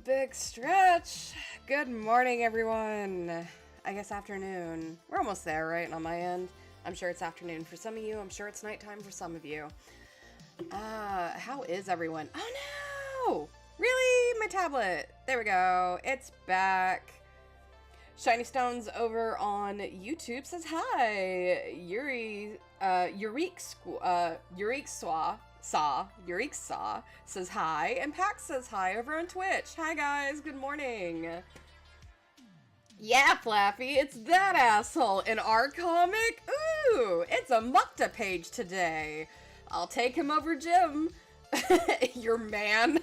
Big stretch. Good morning, everyone. I guess afternoon. We're almost there, right? On my end. I'm sure it's afternoon for some of you. I'm sure it's nighttime for some of you. How is everyone? Oh no! Really? My tablet. There we go. It's back. Shiny Stones over on YouTube says hi. Eureka says hi, and Pax says hi over on Twitch. Hi guys, good morning. Yeah, Flaffy, it's that asshole in our comic. Ooh, it's a Mukta page today. I'll take him over Jim. Your man.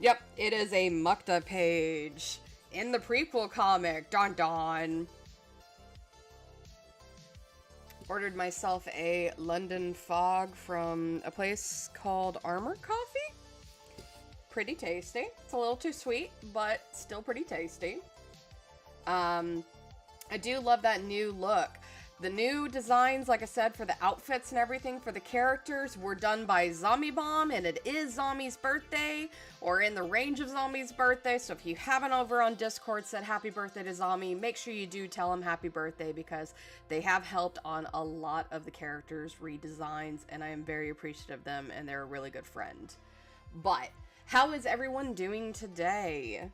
Yep, it is a Mukta page in the prequel comic. Don Don. Ordered myself a London Fog from a place called Armor Coffee. Pretty tasty. It's a little too sweet, but still pretty tasty. I do love that new look. The new designs, like I said, for the outfits and everything for the characters were done by Zombie Bomb, and it is Zombie's birthday, or in the range of Zombie's birthday, so if you haven't over on Discord said happy birthday to Zombie, make sure you do tell him happy birthday, because they have helped on a lot of the characters' redesigns, and I am very appreciative of them, and they're a really good friend. But, how is everyone doing today?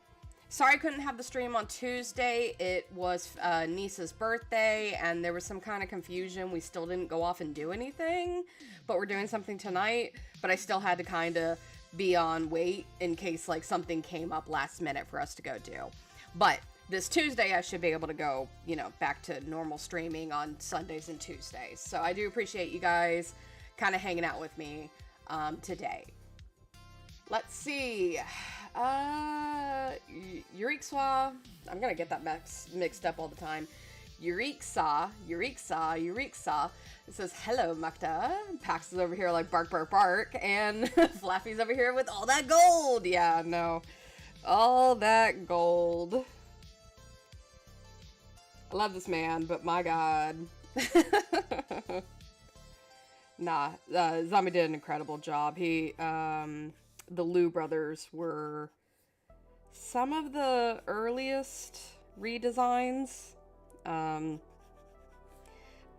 Sorry I couldn't have the stream on Tuesday. It was Nisa's birthday, and there was some kind of confusion. We still didn't go off and do anything, but we're doing something tonight. But I still had to kind of be on wait in case like something came up last minute for us to go do. But this Tuesday, I should be able to go, you know, back to normal streaming on Sundays and Tuesdays. So I do appreciate you guys kind of hanging out with me today. Let's see. Eureka. I'm gonna get that mixed up all the time. Eureka. It says, hello, Mukta. Pax is over here like bark, bark, bark. And Flaffy's over here with all that gold. Yeah, no. All that gold. I love this man, but my god. Nah, Zombie did an incredible job. The Liu brothers were some of the earliest redesigns,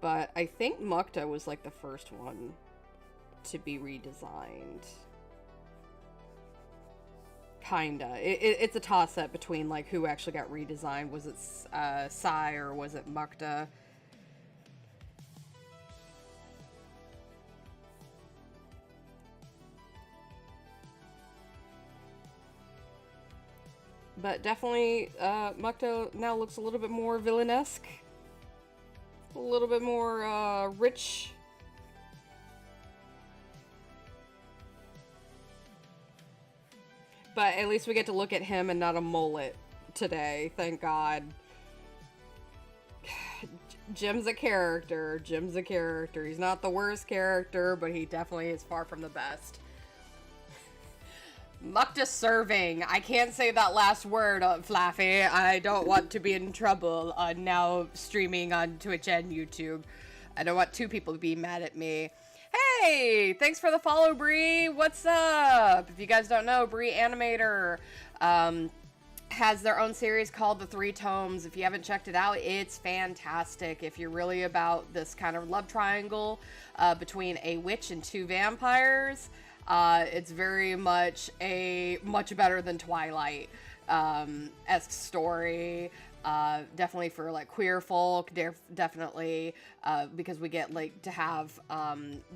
but I think Mukta was like the first one to be redesigned. Kinda. It's a toss-up between like who actually got redesigned. Was it Sai or was it Mukta? But definitely, Mukta now looks a little bit more villainesque. A little bit more, rich. But at least we get to look at him and not a mullet today, thank God. Jim's a character. Jim's a character. He's not the worst character, but he definitely is far from the best. Mukta serving. I can't say that last word, Flaffy. I don't want to be in trouble on now streaming on Twitch and YouTube. I don't want two people to be mad at me. Hey, thanks for the follow, Bree. What's up? If you guys don't know, Bree Animator has their own series called The Three Tomes. If you haven't checked it out, it's fantastic. If you're really about this kind of love triangle between a witch and two vampires, it's very much a much better than Twilight esque story. Definitely for like queer folk, definitely because we get like to have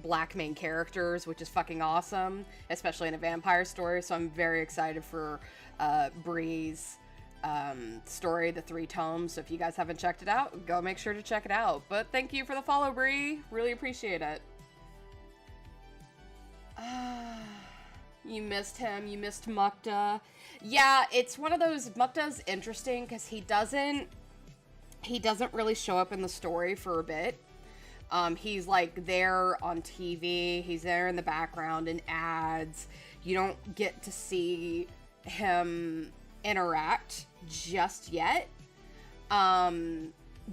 black main characters, which is fucking awesome, especially in a vampire story. So I'm very excited for Bree's story, The Three Tomes. So if you guys haven't checked it out, go make sure to check it out. But thank you for the follow, Bree. Really appreciate it. You missed him. You missed Mukta. Yeah, it's one of those. Mukta's interesting because he doesn't really show up in the story for a bit. He's like there on TV. He's there in the background in ads. You don't get to see him interact just yet.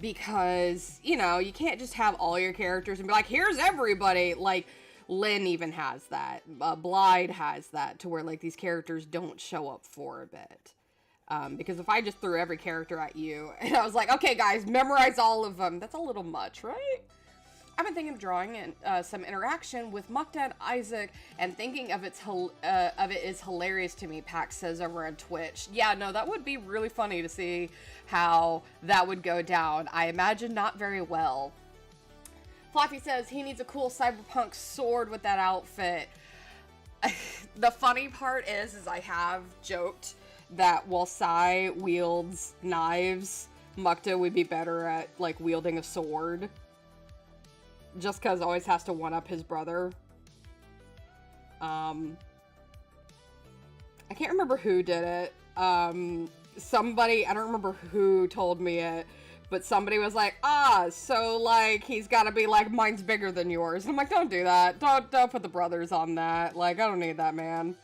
Because, you know, you can't just have all your characters and be like, here's everybody. Like, Lynn even has that. Blyde has that, to where, like, these characters don't show up for a bit. Because if I just threw every character at you, and I was like, okay, guys, memorize all of them, that's a little much, right? I've been thinking of drawing some interaction with Mukta and Isaac, and thinking of it is hilarious to me, Pax says over on Twitch. Yeah, no, that would be really funny to see how that would go down. I imagine not very well. Fluffy says he needs a cool cyberpunk sword with that outfit. The funny part is I have joked that while Sai wields knives, Mukta would be better at, like, wielding a sword. Just because always has to one-up his brother. I can't remember who did it. Somebody, I don't remember who told me it, but somebody was like, so, like, he's gotta be like, mine's bigger than yours. And I'm like, don't do that. Don't put the brothers on that. Like, I don't need that, man.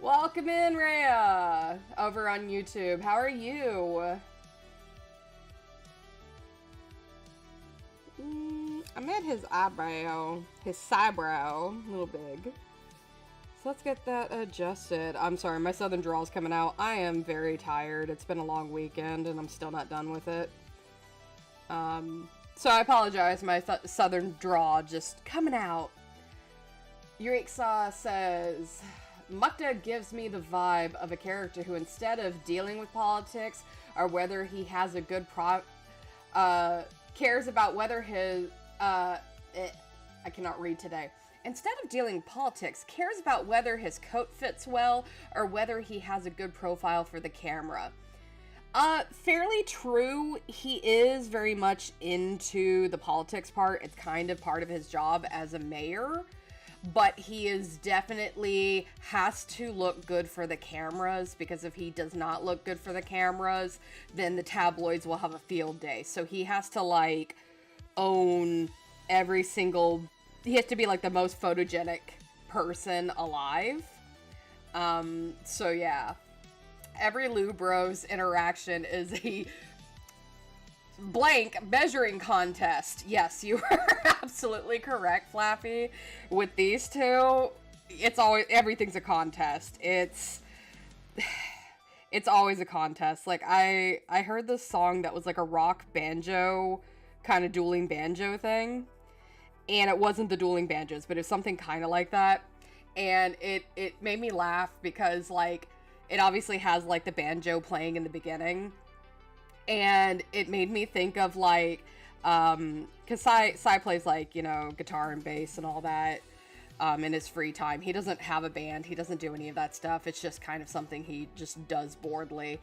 Welcome in, Rhea, over on YouTube. How are you? I made his eyebrow, his eyebrow, a little big. So let's get that adjusted. I'm sorry, my southern draw is coming out. I am very tired. It's been a long weekend, and I'm still not done with it. So I apologize, my southern draw just coming out. Yuriksa says, Mukta gives me the vibe of a character who, instead of dealing with politics, or whether he has a good cares about whether his, I cannot read today. Instead of dealing politics, cares about whether his coat fits well, or whether he has a good profile for the camera. Fairly true. He is very much into the politics part. It's kind of part of his job as a mayor. But he is definitely has to look good for the cameras, because if he does not look good for the cameras, then the tabloids will have a field day. So he has to, like, own every single... He has to be, like, the most photogenic person alive. So yeah. Every Lou Bros interaction is a blank measuring contest. Yes, you are absolutely correct, Flappy. With these two, it's always, everything's a contest. It's always a contest. Like, I heard this song that was like a rock banjo, kind of dueling banjo thing. And it wasn't the dueling banjos, but it was something kind of like that. And it made me laugh because, like, it obviously has, like, the banjo playing in the beginning. And it made me think of, like, because Sai plays, like, you know, guitar and bass and all that in his free time. He doesn't have a band. He doesn't do any of that stuff. It's just kind of something he just does boredly.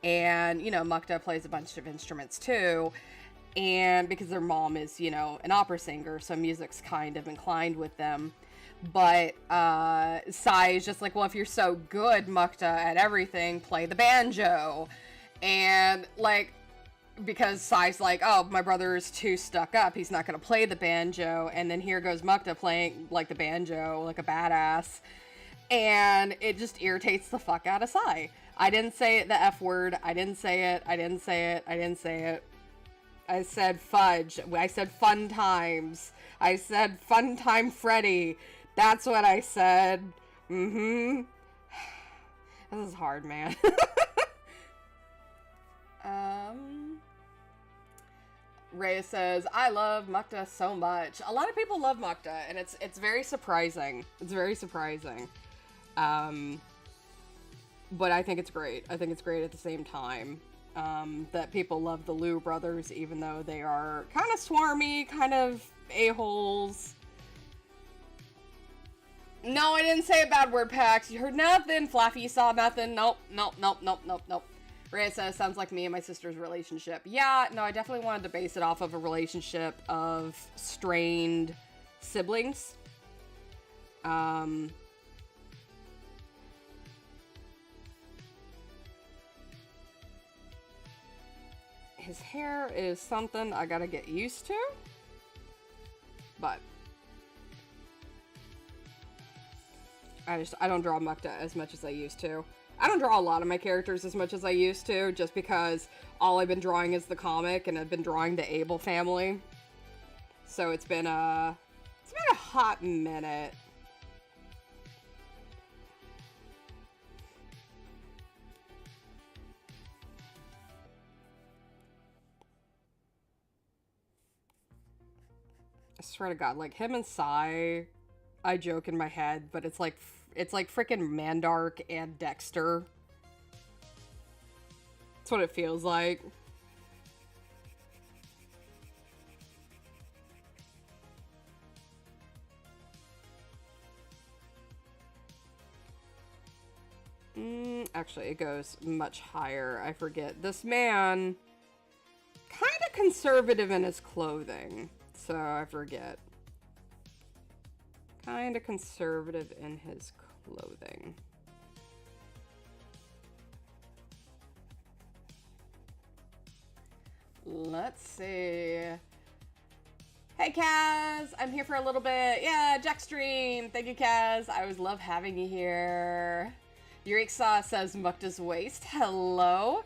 And, you know, Mukta plays a bunch of instruments, too. And because their mom is, you know, an opera singer, so music's kind of inclined with them. But Sai is just like, well, if you're so good, Mukta, at everything, play the banjo. And, like, because Sai's like, oh, my brother is too stuck up, he's not going to play the banjo. And then here goes Mukta playing, like, the banjo, like a badass. And it just irritates the fuck out of Sai. I didn't say the F word. I didn't say it. I didn't say it. I didn't say it. I said fudge. I said fun times. I said fun time Freddy. That's what I said. Mm-hmm. This is hard, man. Rhea says, I love Mukta so much. A lot of people love Mukta, and it's very surprising. It's very surprising. But I think it's great. I think it's great at the same time. That people love the Liu brothers, even though they are kind of swarmy, kind of a-holes. No, I didn't say a bad word, Pax. You heard nothing. Flaffy, you saw nothing. Nope. Rhea says, sounds like me and my sister's relationship. Yeah, no, I definitely wanted to base it off of a relationship of strained siblings. His hair is something I gotta get used to, but I don't draw Mukta as much as I used to. I don't draw a lot of my characters as much as I used to, just because all I've been drawing is the comic, and I've been drawing the Abel family. So it's been It's been a hot minute. I swear to God, like him and Sai, I joke in my head, but it's like freaking Mandark and Dexter. That's what it feels like. Actually, it goes much higher. I forget. This man, kind of conservative in his clothing, so I forget. Kind of conservative in his clothing. Let's see. Hey Kaz, I'm here for a little bit. Yeah, Jack Stream. Thank you, Kaz. I always love having you here. Yuriksa says Mukta's waist. Hello.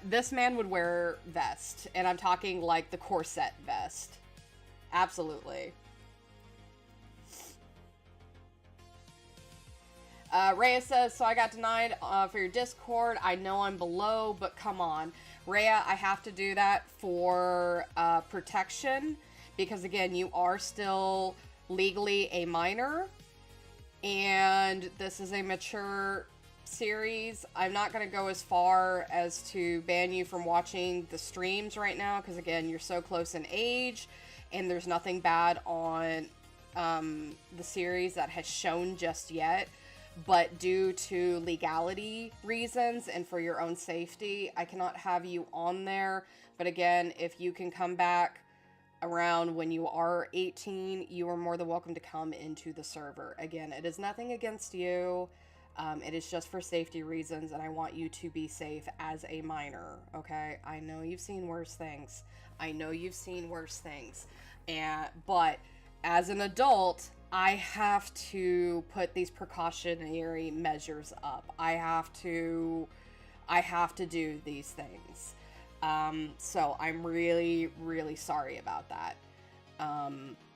This man would wear vest, and I'm talking like the corset vest. Absolutely. Rhea says, so I got denied for your Discord. I know I'm below, but come on. Rhea, I have to do that for protection, because again, you are still legally a minor, and this is a mature series. I'm not going to go as far as to ban you from watching the streams right now, because again, you're so close in age, and there's nothing bad on the series that has shown just yet. But due to legality reasons and for your own safety, I cannot have you on there. But again, if you can come back around when you are 18, you are more than welcome to come into the server. Again, it is nothing against you. It is just for safety reasons, and I want you to be safe as a minor, okay? I know you've seen worse things. I know you've seen worse things. But as an adult, I have to put these precautionary measures up. I have to do these things. So I'm really, really sorry about that.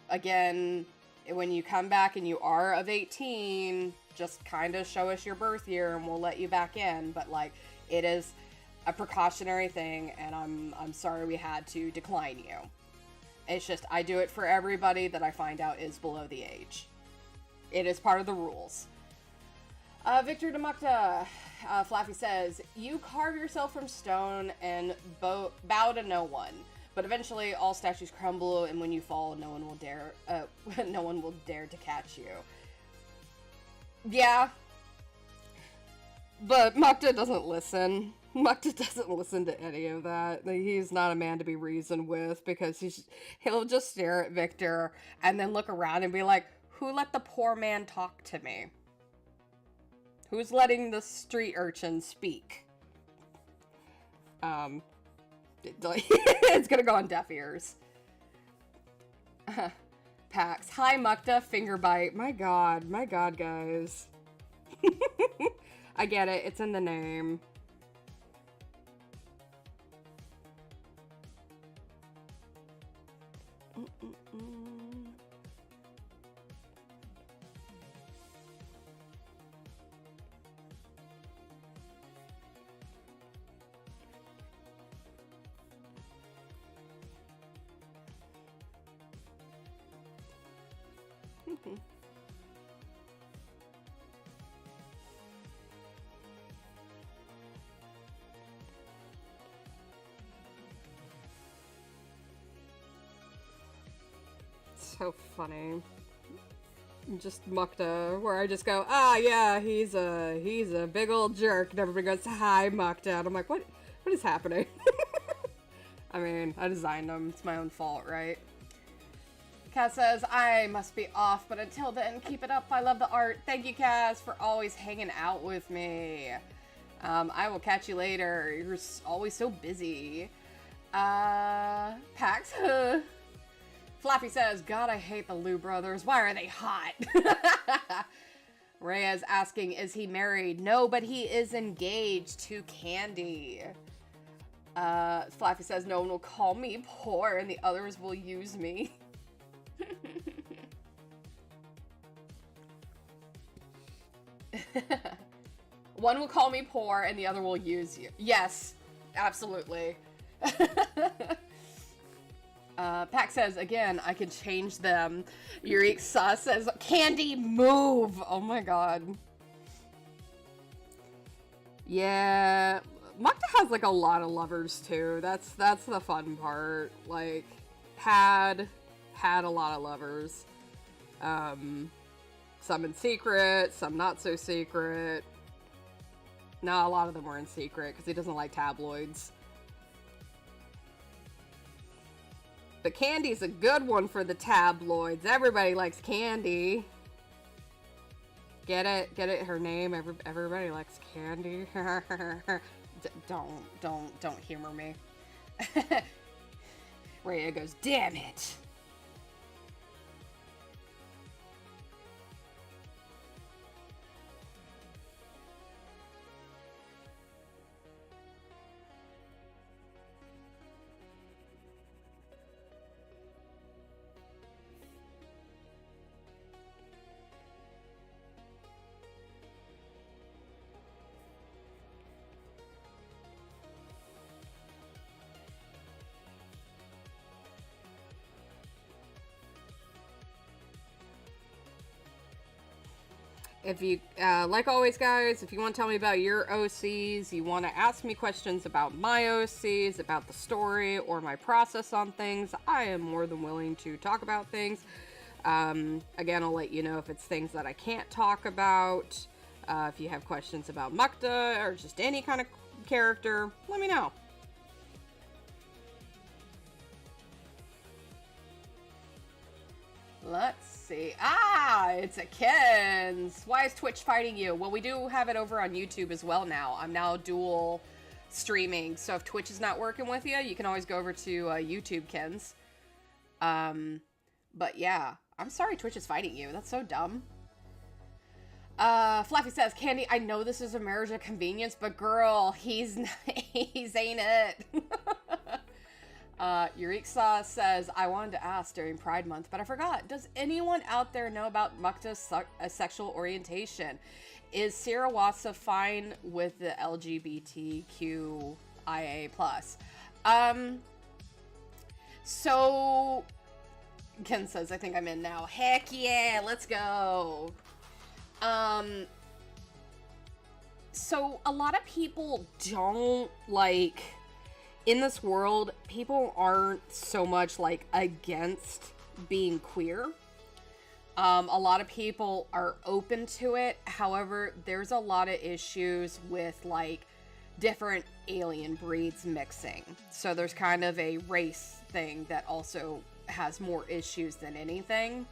Again, when you come back and you are of 18, just kind of show us your birth year and we'll let you back in. But like, it is a precautionary thing, and I'm sorry we had to decline you. It's just, I do it for everybody that I find out is below the age. It is part of the rules. Victor Demukta, Flaffy says, you carve yourself from stone and bow to no one. But eventually all statues crumble, and when you fall, no one will dare to catch you. Yeah. But Mukta doesn't listen. Mukta doesn't listen to any of that. He's not a man to be reasoned with, because he'll just stare at Victor and then look around and be like, who let the poor man talk to me? Who's letting the street urchin speak? It's gonna go on deaf ears. Pax. Hi, Mukta. Finger bite. My god, guys. I get it. It's in the name. So funny. Just Mukta, where I just go, ah, yeah, he's a big old jerk, and everybody goes, hi, Mukta, and I'm like, what is happening? I mean, I designed him, it's my own fault, right? Kaz says, I must be off, but until then, keep it up, I love the art. Thank you, Kaz, for always hanging out with me. I will catch you later, you're always so busy. Pax, Flappy says, God, I hate the Liu brothers. Why are they hot? Rhea's asking, is he married? No, but he is engaged to Candy. Flappy says, no one will call me poor and the others will use me. One will call me poor and the other will use you. Yes, absolutely. Pack says, again, I could change them. Yuriksa says, Candy, move! Oh my god. Yeah, Mukta has like a lot of lovers too. That's the fun part. Like, had a lot of lovers. Some in secret, some not so secret. No, a lot of them were in secret because he doesn't like tabloids. But Candy's a good one for the tabloids. Everybody likes Candy. Get it? Get it? Her name? Everybody likes Candy. Don't humor me. Rhea goes, damn it. If you, like always, guys, if you want to tell me about your OCs, you want to ask me questions about my OCs, about the story, or my process on things, I am more than willing to talk about things. Again, I'll let you know if it's things that I can't talk about. If you have questions about Mukta, or just any kind of character, let me know. Let's see. Ah, it's a Ken's. Why is Twitch fighting you? Well, we do have it over on YouTube as well now. I'm now dual streaming. So if Twitch is not working with you, you can always go over to YouTube, Ken's. But yeah, I'm sorry Twitch is fighting you. That's so dumb. Fluffy says, Candy, I know this is a marriage of convenience, but girl, he's ain't it. Yuriksa says, I wanted to ask during Pride Month, but I forgot. Does anyone out there know about Mukta's sexual orientation? Is Sirawasa fine with the LGBTQIA+? So, Ken says, I think I'm in now. Heck yeah, let's go. So a lot of people don't like... In this world, people aren't so much, like, against being queer. A lot of people are open to it. However, there's a lot of issues with, like, different alien breeds mixing. So there's kind of a race thing that also has more issues than anything.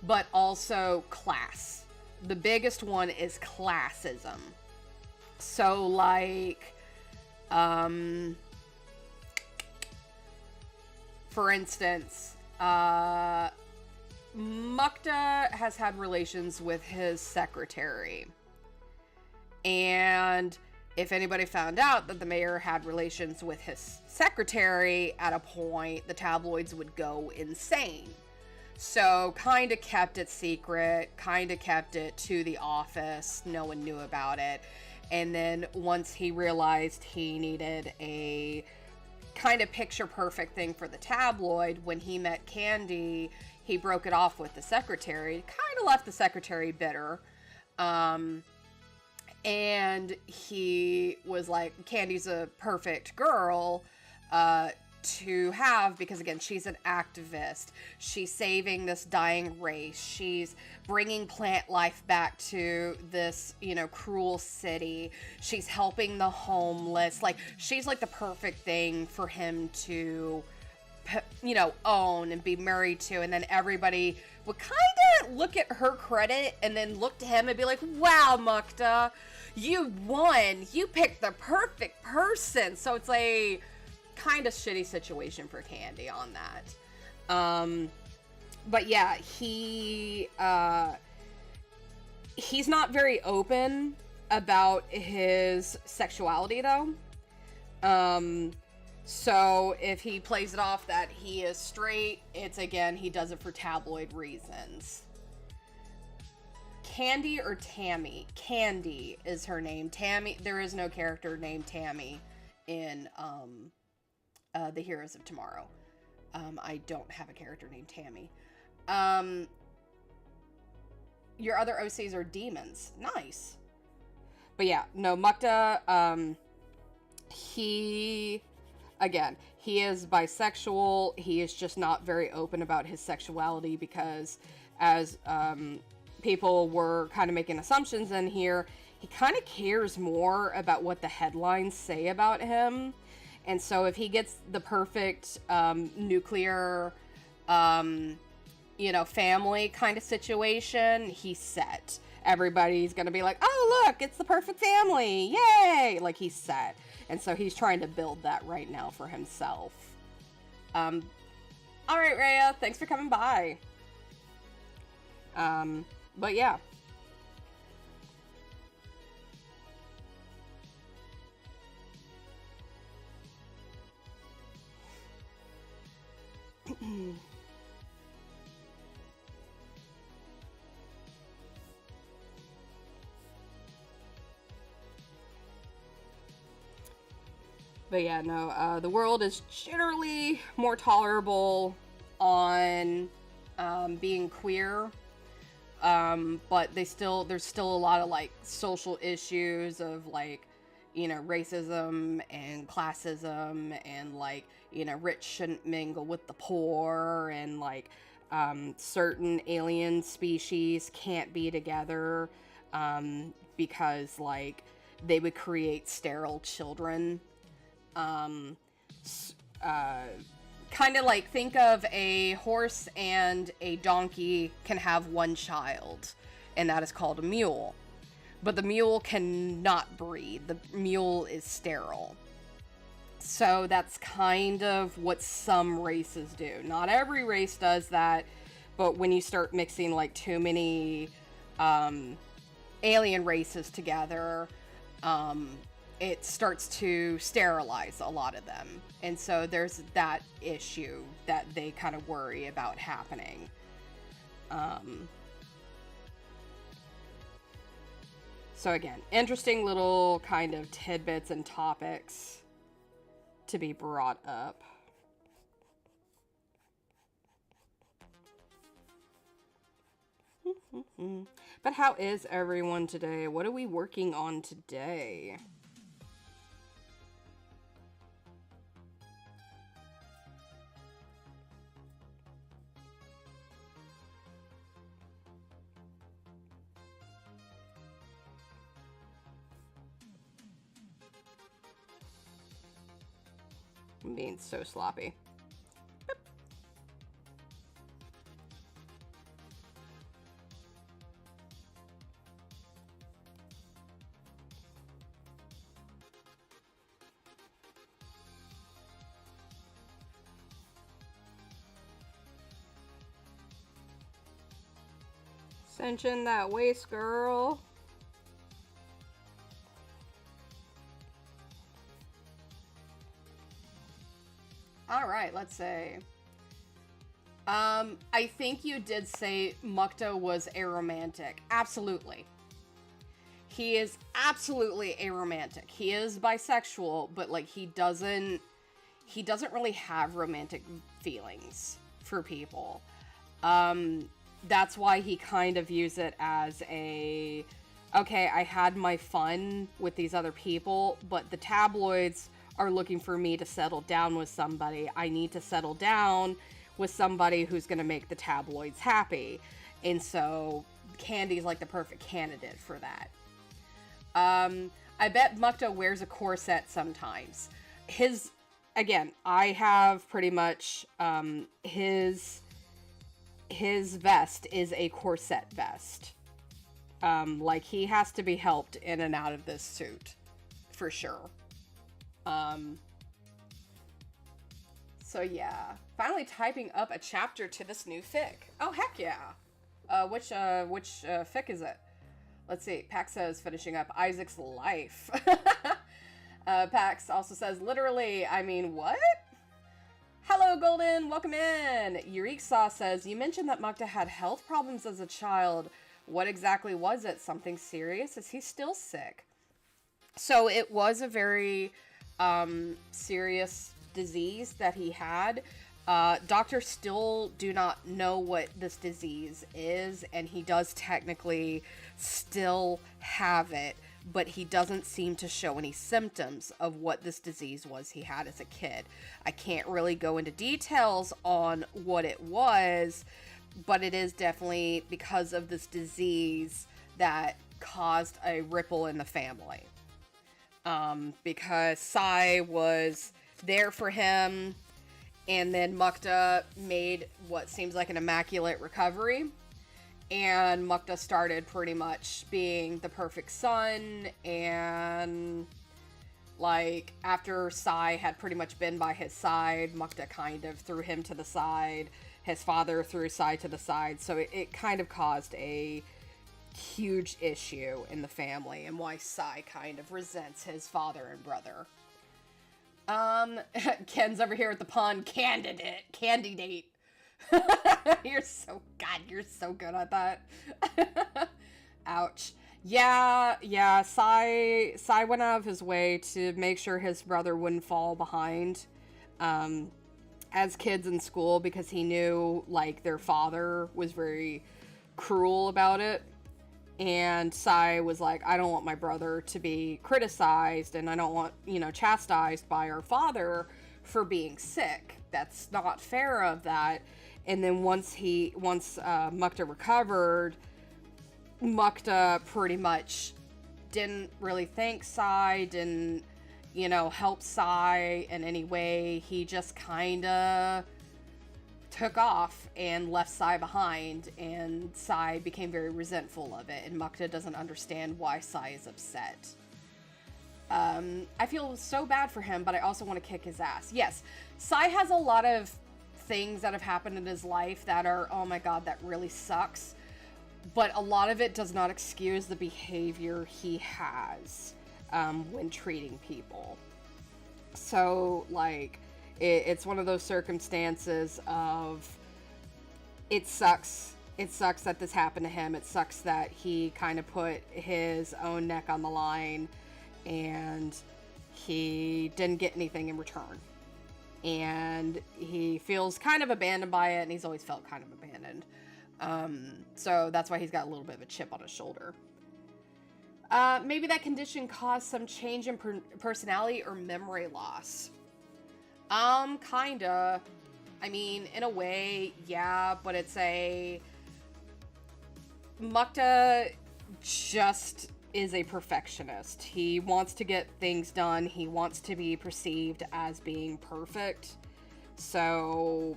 But also class. The biggest one is classism. So, like, for instance, Mukta has had relations with his secretary. And if anybody found out that the mayor had relations with his secretary, at a point, the tabloids would go insane. So, kind of kept it secret, kind of kept it to the office. No one knew about it. And then once he realized he needed a kind of picture perfect thing for the tabloid, when he met Candy, he broke it off with the secretary. Kind of left the secretary bitter. And he was like, Candy's a perfect girl to have, because again, she's an activist. She's saving this dying race. She's bringing plant life back to this, you know, cruel city. She's helping the homeless. Like, she's like the perfect thing for him to, you know, own and be married to. And then everybody would kind of look at her credit and then look to him and be like, wow, Mukta, you won. You picked the perfect person. So it's a kind of shitty situation for Candy on that. But yeah, he's not very open about his sexuality though. So if he plays it off that he is straight, it's again, he does it for tabloid reasons. Candy or Tammy? Candy is her name. Tammy, there is no character named Tammy in The Heroes of Tomorrow. I don't have a character named Tammy. Your other OCs are demons. Nice. But yeah, no, Mukta, he is bisexual. He is just not very open about his sexuality because as people were kind of making assumptions in here, he kind of cares more about what the headlines say about him. And so if he gets the perfect nuclear, family kind of situation, he's set. Everybody's going to be like, oh, look, it's the perfect family. Yay! Like, he's set. And so he's trying to build that right now for himself. All right, Rhea, thanks for coming by. But yeah. But yeah, no, the world is generally more tolerable on being queer. But there's still a lot of like social issues of like, racism and classism and like, rich shouldn't mingle with the poor and like certain alien species can't be together because like they would create sterile children. Kind of like think of a horse and a donkey can have one child, and that is called a mule. But the mule cannot breed. The mule is sterile. So that's kind of what some races do. Not every race does that, but when you start mixing like too many alien races together, it starts to sterilize a lot of them. And so there's that issue that they kind of worry about happening. So again, interesting little kind of tidbits and topics to be brought up. But how is everyone today? What are we working on today? I'm being so sloppy. Boop. Cinching that waist, girl. All right, let's say. I think you did say Mukta was aromantic. Absolutely. He is absolutely aromantic. He is bisexual, but like he doesn't really have romantic feelings for people. That's why he kind of views it as a, okay, I had my fun with these other people, but the tabloids are looking for me to settle down with somebody. I need to settle down with somebody who's going to make the tabloids happy. And so Candy's like the perfect candidate for that. I bet Mukta wears a corset sometimes. Again, I have pretty much, his vest is a corset vest. Like he has to be helped in and out of this suit for sure. So yeah, finally typing up a chapter to this new fic. Oh heck yeah. Which fic is it? Let's see. Pax says finishing up Isaac's life. Pax also says literally, I mean, what? Hello, Golden. Welcome in. Eureka says, you mentioned that Mukta had health problems as a child. what exactly was it? Something serious? Is he still sick? So it was a very serious disease that he had. Doctors still do not know what this disease is, and he does technically still have it, but he doesn't seem to show any symptoms of what this disease was he had as a kid. I can't really go into details on what it was, but it is definitely because of this disease that caused a ripple in the family. Because Sai was there for him, and then Mukta made what seems like an immaculate recovery, and Mukta started pretty much being the perfect son, and like after Sai had pretty much been by his side, Mukta kind of threw him to the side, his father threw Sai to the side, so it kind of caused a huge issue in the family, and why Sai kind of resents his father and brother. Ken's over here with the pun, candidate. You're so good at that. Ouch. Yeah, Sai went out of his way to make sure his brother wouldn't fall behind, as kids in school, because he knew, like, their father was very cruel about it. And Sai was like, I don't want my brother to be criticized, and I don't want, chastised by our father for being sick. That's not fair of that. And then once Mukta recovered, Mukta pretty much didn't really thank Sai, didn't, help Sai in any way. He just kind of took off and left Sai behind, and Sai became very resentful of it, and Mukta doesn't understand why Sai is upset. I feel so bad for him, but I also want to kick his ass. Yes, Sai has a lot of things that have happened in his life that are, oh my god, that really sucks, but a lot of it does not excuse the behavior he has when treating people. So, like, it's one of those circumstances of, it sucks. It sucks that this happened to him. It sucks that he kind of put his own neck on the line and he didn't get anything in return. And he feels kind of abandoned by it, and he's always felt kind of abandoned. So that's why he's got a little bit of a chip on his shoulder. Maybe that condition caused some change in personality or memory loss. Kinda. I mean, in a way, yeah, but it's Mukta just is a perfectionist. He wants to get things done. He wants to be perceived as being perfect. So,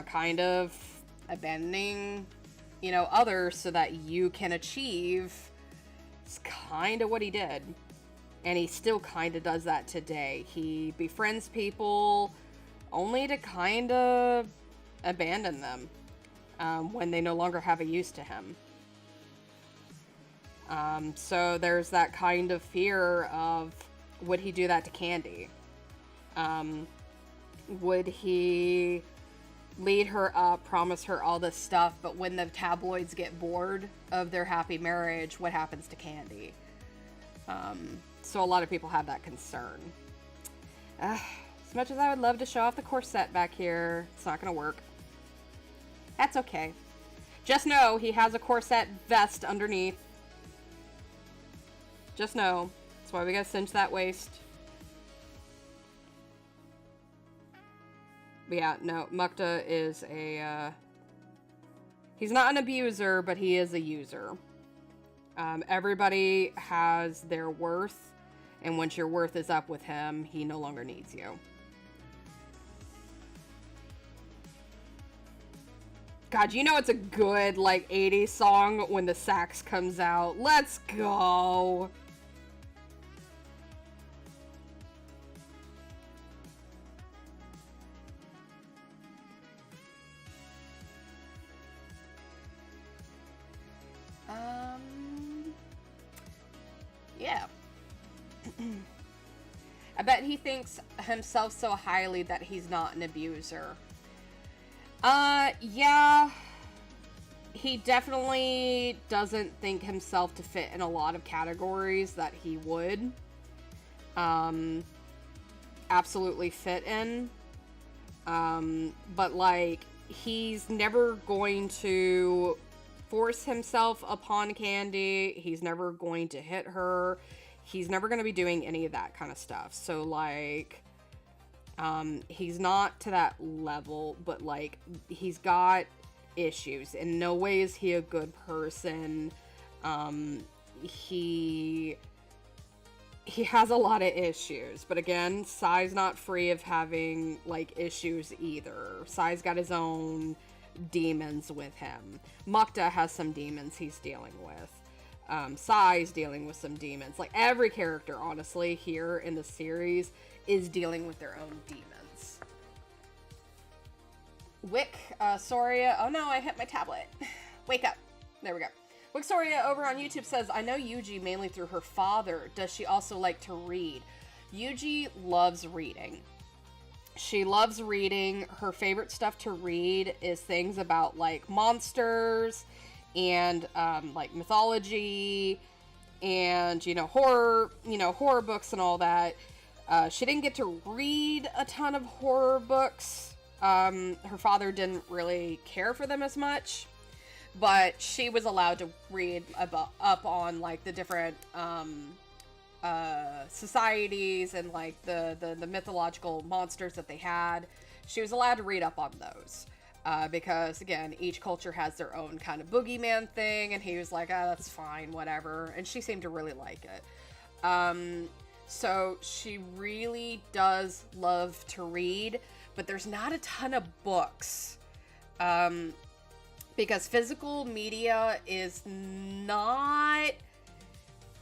kind of abandoning, others so that you can achieve is kind of what he did. And he still kind of does that today. He befriends people only to kind of abandon them when they no longer have a use to him. So there's that kind of fear of, would he do that to Candy? Would he lead her up, promise her all this stuff, but when the tabloids get bored of their happy marriage, what happens to Candy? So a lot of people have that concern. As much as I would love to show off the corset back here, it's not gonna work. That's okay. Just know he has a corset vest underneath. Just know. That's why we gotta cinch that waist. But yeah, no, Mukta is he's not an abuser, but he is a user. Everybody has their worth, and once your worth is up with him, he no longer needs you. God, it's a good, 80s song when the sax comes out. Let's go! Yeah. I bet he thinks himself so highly that he's not an abuser. Yeah. he definitely doesn't think himself to fit in a lot of categories that he would absolutely fit in. But like, he's never going to force himself upon Candy. He's never going to hit her. He's never going to be doing any of that kind of stuff. So like, he's not to that level, but like, he's got issues. In no way is he a good person. He has a lot of issues, but again, Sai's not free of having like issues either. Sai's got his own demons with him. Mukta has some demons he's dealing with. Sai's dealing with some demons. Like, every character, honestly, here in the series is dealing with their own demons. Wick, Soria, oh no, I hit my tablet. Wake up. There we go. Wick Soria over on YouTube says, I know Yuji mainly through her father. Does she also like to read? Yuji loves reading. She loves reading. Her favorite stuff to read is things about like monsters and like mythology and, you know, horror books and all that. She didn't get to read a ton of horror books. Her father didn't really care for them as much, but she was allowed to read up on like the different societies and like the mythological monsters that they had. She was allowed to read up on those because, again, each culture has their own kind of boogeyman thing, and he was like, oh, that's fine, whatever, and she seemed to really like it. So she really does love to read, but there's not a ton of books because physical media is not...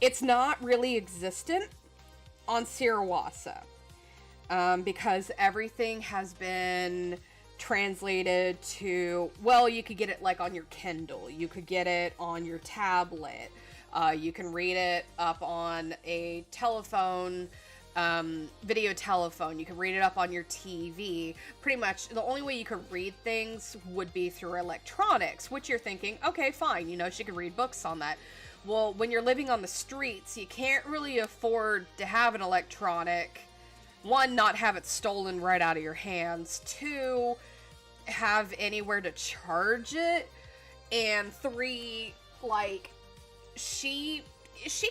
It's not really existent on Sirawasa because everything has been translated to, well, you could get it like on your Kindle, you could get it on your tablet, you can read it up on a telephone, video telephone, you can read it up on your TV. Pretty much the only way you could read things would be through electronics, which you're thinking, okay, fine, you know, she could read books on that. Well, when you're living on the streets, you can't really afford to have an electronic. One, not have it stolen right out of your hands. Two, have anywhere to charge it. And three, like, she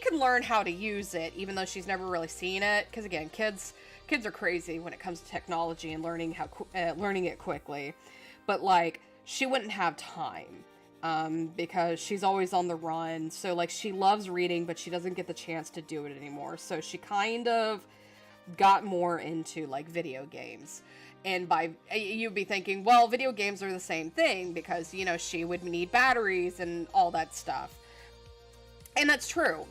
can learn how to use it, even though she's never really seen it. Because again, kids are crazy when it comes to technology and learning it quickly. But like, she wouldn't have time. Because she's always on the run, so like, she loves reading, but she doesn't get the chance to do it anymore, so she kind of got more into like video games. And by, you'd be thinking, well, video games are the same thing, because, you know, she would need batteries and all that stuff. And that's true,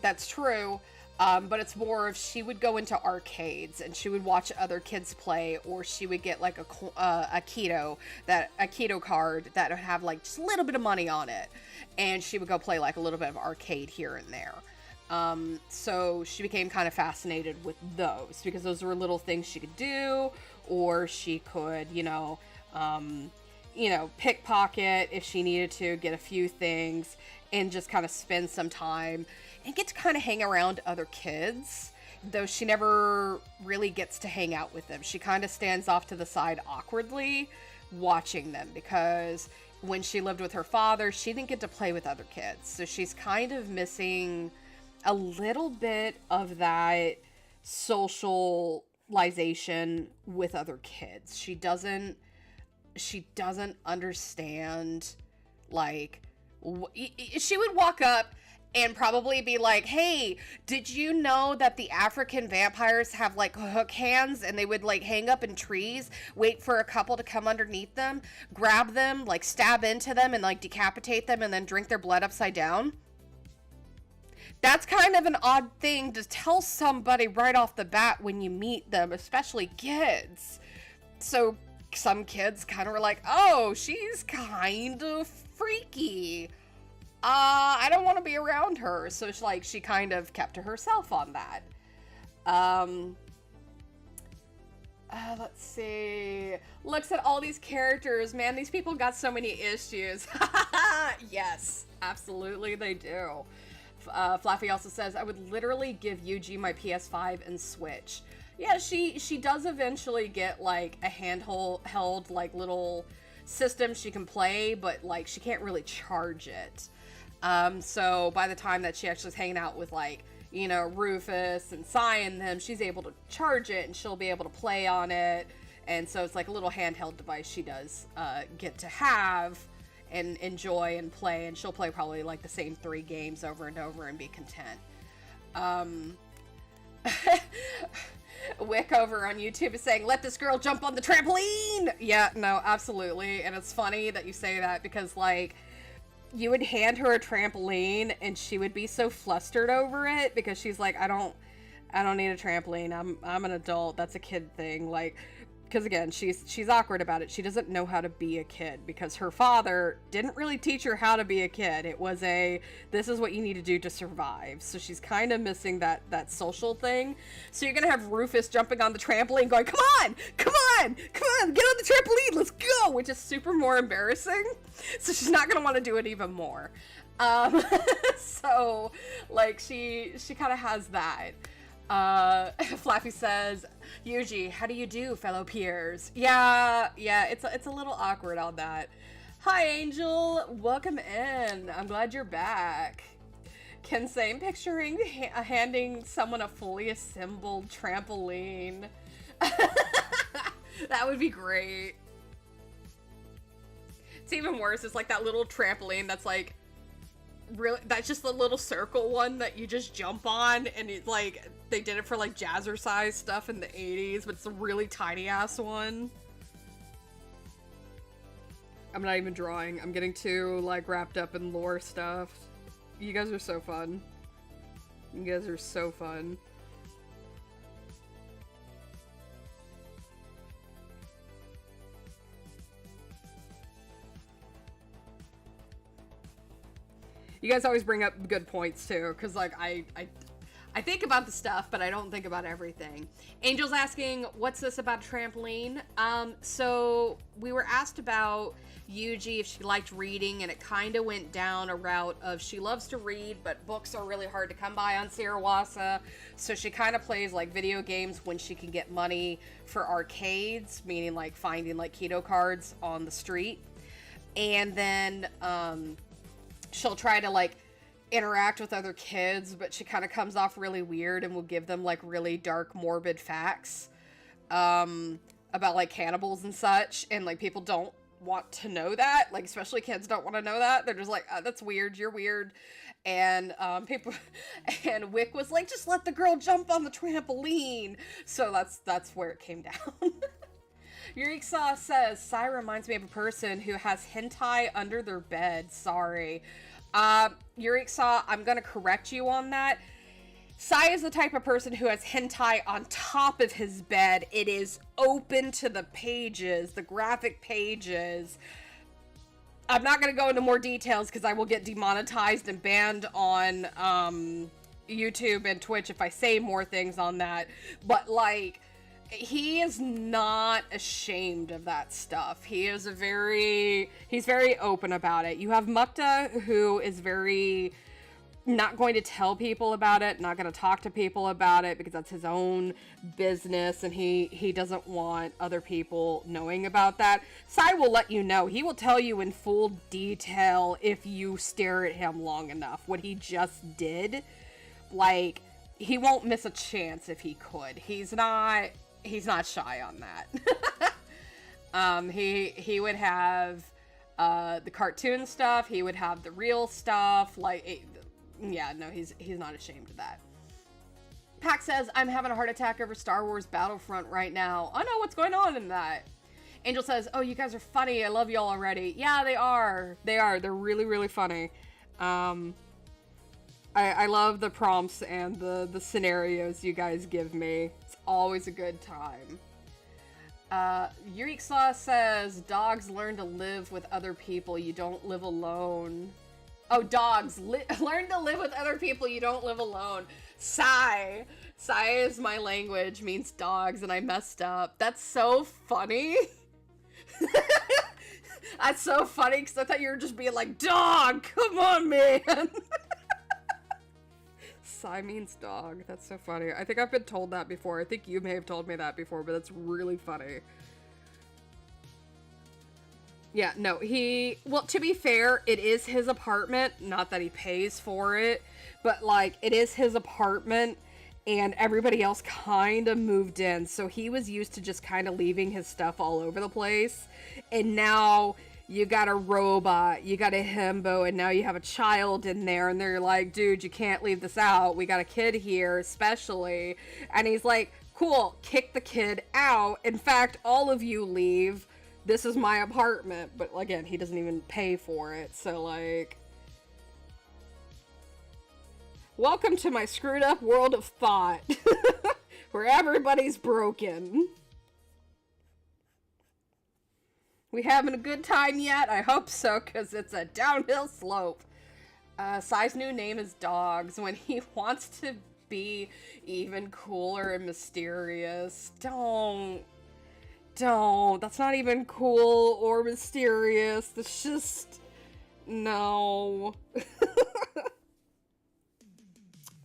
but it's more of, she would go into arcades and she would watch other kids play, or she would get like a Keto card that would have like just a little bit of money on it, and she would go play like a little bit of arcade here and there. So she became kind of fascinated with those, because those were little things she could do, or she could, pickpocket if she needed to, get a few things, and just kind of spend some time and get to kind of hang around other kids, though she never really gets to hang out with them. She kind of stands off to the side awkwardly watching them, because when she lived with her father, she didn't get to play with other kids. So she's kind of missing a little bit of that socialization with other kids. She doesn't understand, like, she would walk up and probably be like, hey, did you know that the African vampires have like hook hands, and they would like hang up in trees, wait for a couple to come underneath them, grab them, like stab into them and like decapitate them, and then drink their blood upside down? That's kind of an odd thing to tell somebody right off the bat when you meet them, especially kids. So some kids kind of were like, oh, she's kind of freaky. I don't want to be around her. So she kind of kept to herself on that. Let's see. Looks at all these characters. Man, these people got so many issues. Yes, absolutely they do. Flaffy also says, I would literally give Yuji my PS5 and Switch. Yeah, she does eventually get, like, a handheld, like, little system she can play, but, like, she can't really charge it. So by the time that she actually is hanging out with, like, you know, Rufus and Sai and them, she's able to charge it and she'll be able to play on it. And so it's like a little handheld device she does get to have and enjoy and play. And she'll play probably like the same 3 games over and over and be content. Wick over on YouTube is saying, let this girl jump on the trampoline! Yeah, no, absolutely. And it's funny that you say that because, like, you would hand her a trampoline and she would be so flustered over it because she's like, I don't need a trampoline. I'm an adult. That's a kid thing. Like, because again, she's awkward about it. She doesn't know how to be a kid because her father didn't really teach her how to be a kid. It was this is what you need to do to survive. So she's kind of missing that social thing. So you're gonna have Rufus jumping on the trampoline going, come on, get on the trampoline, let's go, which is super more embarrassing. So she's not gonna want to do it even more. So like she kind of has that. Flaffy says, Yuji, how do you do, fellow peers? Yeah, it's a little awkward on that. Hi, Angel. Welcome in. I'm glad you're back. Kensei, I'm picturing handing someone a fully assembled trampoline. That would be great. It's even worse. It's like that little trampoline that's like, really, that's just the little circle one that you just jump on, and it's like they did it for like jazzercise stuff in the 80s, but it's a really tiny ass one. I'm not even drawing. I'm getting too like wrapped up in lore stuff. You guys are so fun. You guys are so fun. You guys always bring up good points too, because like I think about the stuff, but I don't think about everything. Angel's asking, what's this about a trampoline? So we were asked about Yuji if she liked reading, and it kind of went down a route of she loves to read, but books are really hard to come by on Sirawasa, so she kind of plays like video games when she can get money for arcades, meaning like finding like T.H.O.T cards on the street. And then she'll try to like interact with other kids, but she kind of comes off really weird and will give them like really dark, morbid facts about like cannibals and such, and like people don't want to know that, like especially kids don't want to know that. They're just like, oh, that's weird, you're weird. And people and Wick was like, just let the girl jump on the trampoline. So that's where it came down. Yuriksa says, Sai reminds me of a person who has hentai under their bed. Sorry. Yuriksa, I'm gonna correct you on that. Sai is the type of person who has hentai on top of his bed. It is open to the pages, the graphic pages. I'm not gonna go into more details because I will get demonetized and banned on YouTube and Twitch if I say more things on that. But like, he is not ashamed of that stuff. He's very open about it. You have Mukta, who is very not going to tell people about it, not going to talk to people about it because that's his own business, and he doesn't want other people knowing about that. Sai will let you know. He will tell you in full detail if you stare at him long enough what he just did. Like, he won't miss a chance if he could. He's not shy on that. He would have the cartoon stuff. He would have the real stuff. Like, yeah, no, he's not ashamed of that. Pac says, I'm having a heart attack over Star Wars Battlefront right now. Oh no, what's going on in that? Angel says, oh, you guys are funny. I love y'all already. Yeah, they are. They're really, really funny. I love the prompts and the scenarios you guys give me. It's always a good time. Yuriksa says, dogs learn to live with other people. You don't live alone. Oh, dogs learn to live with other people. You don't live alone. Sigh. Sai is my language means dogs, and I messed up. That's so funny. That's so funny, because I thought you were just being like, dog! Come on, man! Sai means dog. That's so funny. I think I've been told that before. I think you may have told me that before, but that's really funny. Yeah, no, well, to be fair, it is his apartment. Not that he pays for it, but, like, it is his apartment, and everybody else kind of moved in, so he was used to just kind of leaving his stuff all over the place, and now you got a robot, you got a himbo, and now you have a child in there, and they're like, dude, you can't leave this out, we got a kid here, especially, and he's like, cool, kick the kid out, in fact, all of you leave, this is my apartment, but again, he doesn't even pay for it, so like... Welcome to my screwed up world of thought, where everybody's broken. We having a good time yet? I hope so, because it's a downhill slope. Sai's new name is Dogs. When he wants to be even cooler and mysterious, don't. That's not even cool or mysterious. That's just... No.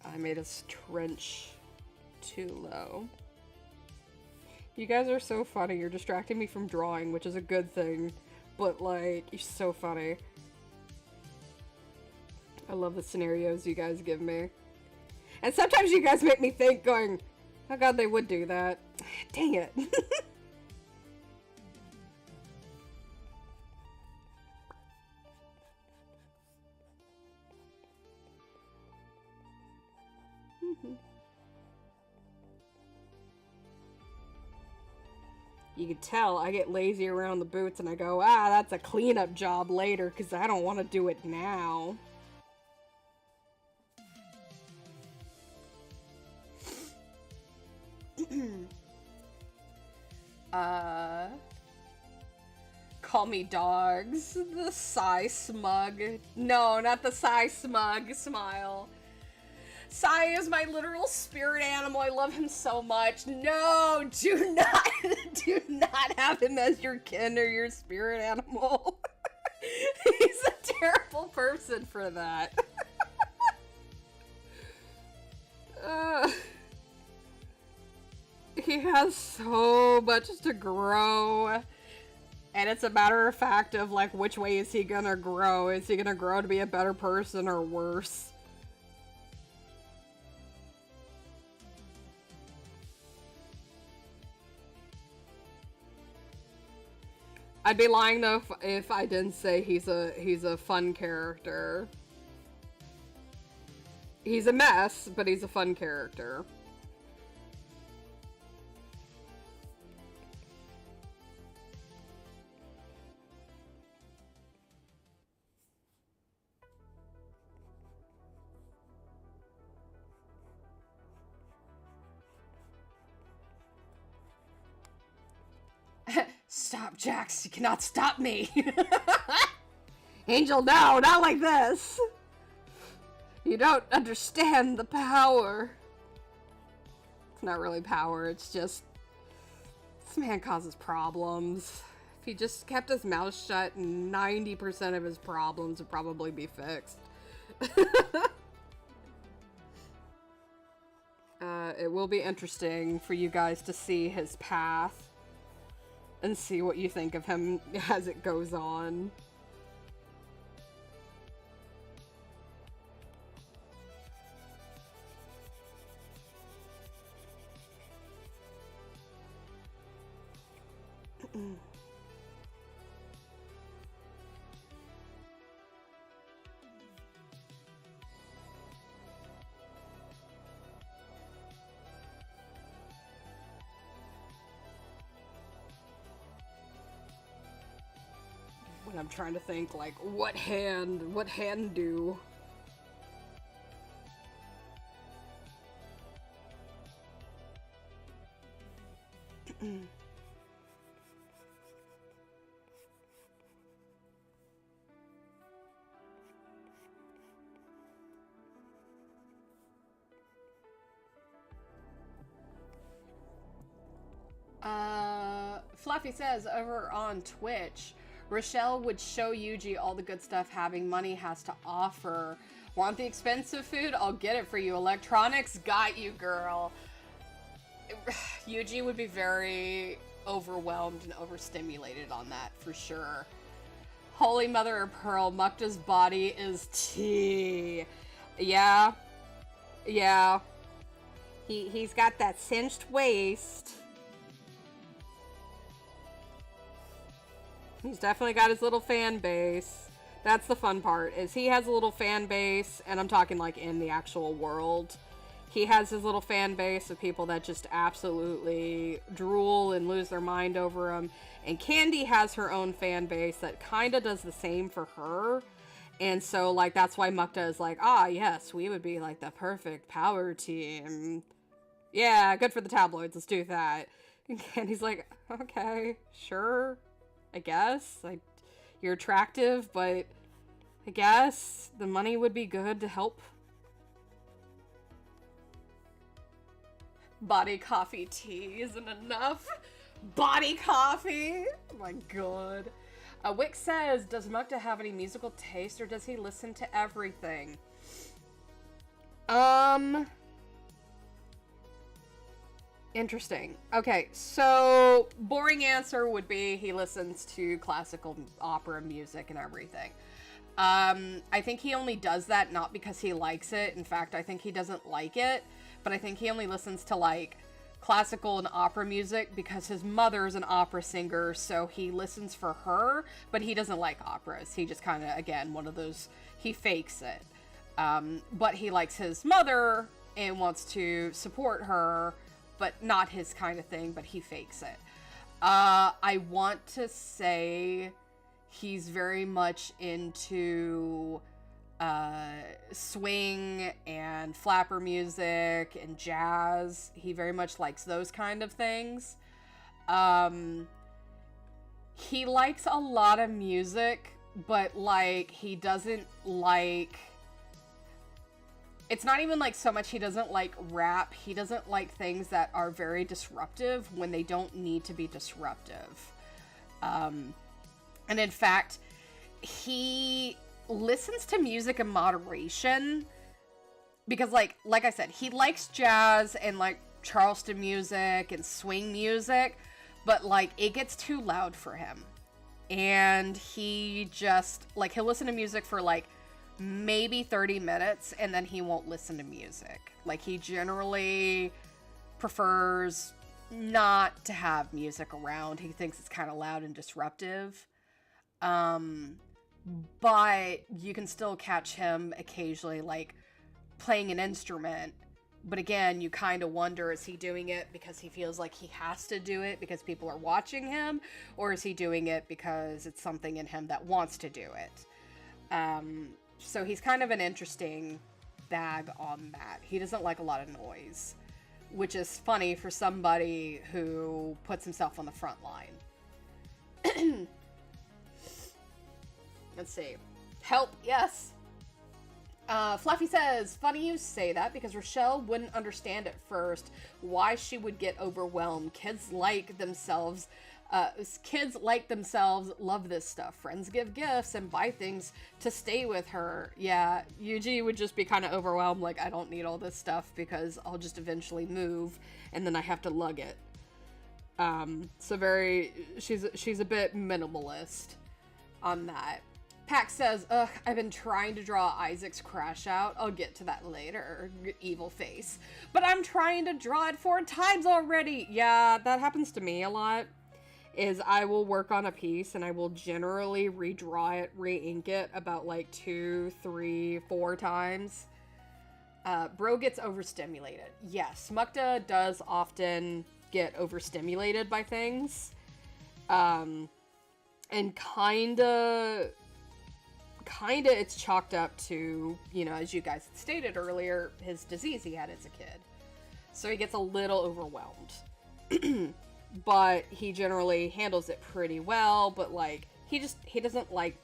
I made his trench too low. You guys are so funny. You're distracting me from drawing, which is a good thing. But, like, you're so funny. I love the scenarios you guys give me. And sometimes you guys make me think, going, oh god, they would do that. Dang it. You can tell I get lazy around the boots and I go, that's a cleanup job later because I don't want to do it now. Call me Dogs. The Sai smug. No, not the Sai smug smile. Sai is my literal spirit animal. I love him so much. No, do not have him as your kin or your spirit animal. He's a terrible person for that. He has so much to grow. And it's a matter of fact of, like, which way is he gonna grow? Is he gonna grow to be a better person or worse? I'd be lying though if I didn't say he's a fun character. He's a mess, but he's a fun character. Stop, Jax. You cannot stop me. Angel, no, not like this. You don't understand the power. It's not really power, it's just... This man causes problems. If he just kept his mouth shut, 90% of his problems would probably be fixed. It will be interesting for you guys to see his path. And see what you think of him as it goes on. When I'm trying to think, like, what hand do? Fluffy says over on Twitch, Rochelle would show Yuji all the good stuff having money has to offer. Want the expensive food? I'll get it for you. Electronics? Got you, girl. Yuji would be very overwhelmed and overstimulated on that, for sure. Holy Mother of Pearl, Mukta's body is tea. Yeah. Yeah. He's got that cinched waist. He's definitely got his little fan base. That's the fun part, is he has a little fan base, and I'm talking like in the actual world. He has his little fan base of people that just absolutely drool and lose their mind over him. And Candy has her own fan base that kind of does the same for her. And so, like, that's why Mukta is like, ah, yes, we would be like the perfect power team. Yeah, good for the tabloids, let's do that. And Candy's like, okay, sure, I guess. Like, you're attractive, but I guess the money would be good to help. Body coffee tea isn't enough. Body coffee? Oh my god. Wick says, does Mukta have any musical taste, or does he listen to everything? Interesting. Okay, so boring answer would be he listens to classical opera music and everything. I think he only does that not because he likes it. In fact, I think he doesn't like it, but I think he only listens to, like, classical and opera music because his mother's an opera singer, so he listens for her, but he doesn't like operas. He just kind of, again, one of those, he fakes it. But he likes his mother and wants to support her, but not his kind of thing, but he fakes it. I want to say he's very much into swing and flapper music and jazz. He very much likes those kind of things. He likes a lot of music, but, like, he doesn't like... It's not even, like, so much he doesn't like rap. He doesn't like things that are very disruptive when they don't need to be disruptive. And in fact, he listens to music in moderation because, like I said, he likes jazz and, like, Charleston music and swing music, but, like, it gets too loud for him. And he just, like, he'll listen to music for, like, maybe 30 minutes, and then he won't listen to music. Like, he generally prefers not to have music around. He thinks it's kind of loud and disruptive. But you can still catch him occasionally, like, playing an instrument. But again, you kind of wonder, is he doing it because he feels like he has to do it because people are watching him? Or is he doing it because it's something in him that wants to do it? So he's kind of an interesting bag on that. He doesn't like a lot of noise, which is funny for somebody who puts himself on the front line. Let's see. Help, yes. Fluffy says, funny you say that because Rochelle wouldn't understand at first why she would get overwhelmed. Kids like themselves, love this stuff. Friends give gifts and buy things to stay with her. Yeah, Yuji would just be kind of overwhelmed, like, I don't need all this stuff because I'll just eventually move and then I have to lug it. So she's a bit minimalist on that. Pax says, ugh, I've been trying to draw Isaac's crash out. I'll get to that later, evil face. But I'm trying to draw it 4 times already. Yeah, that happens to me a lot. Is I will work on a piece and I will generally redraw it, re-ink it about like 2, 3, 4 times. Bro gets overstimulated. Yes, Mukta does often get overstimulated by things. And kinda it's chalked up to, you know, as you guys stated earlier, his disease he had as a kid. So he gets a little overwhelmed. But he generally handles it pretty well, but, like, he doesn't like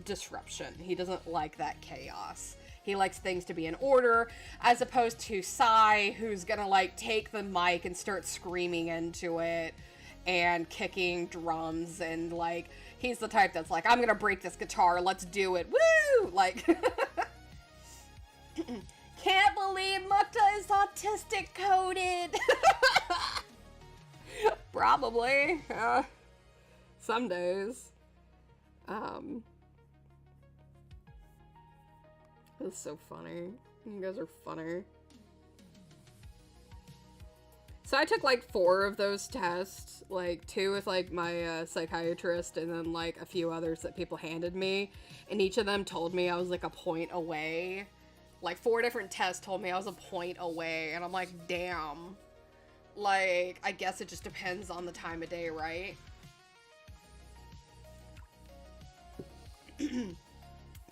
disruption. He doesn't like that chaos. He likes things to be in order, as opposed to Sai, who's gonna, like, take the mic and start screaming into it and kicking drums, and like he's the type that's like, I'm gonna break this guitar, let's do it, woo! Like, can't believe Mukta is autistic coded. Probably. Some days. That's so funny. You guys are funny. So I took like 4 of those tests, like 2 with like my psychiatrist, and then like a few others that people handed me, and each of them told me I was like a point away. Like 4 different tests told me I was a point away, and I'm like, damn. Like, I guess it just depends on the time of day, right?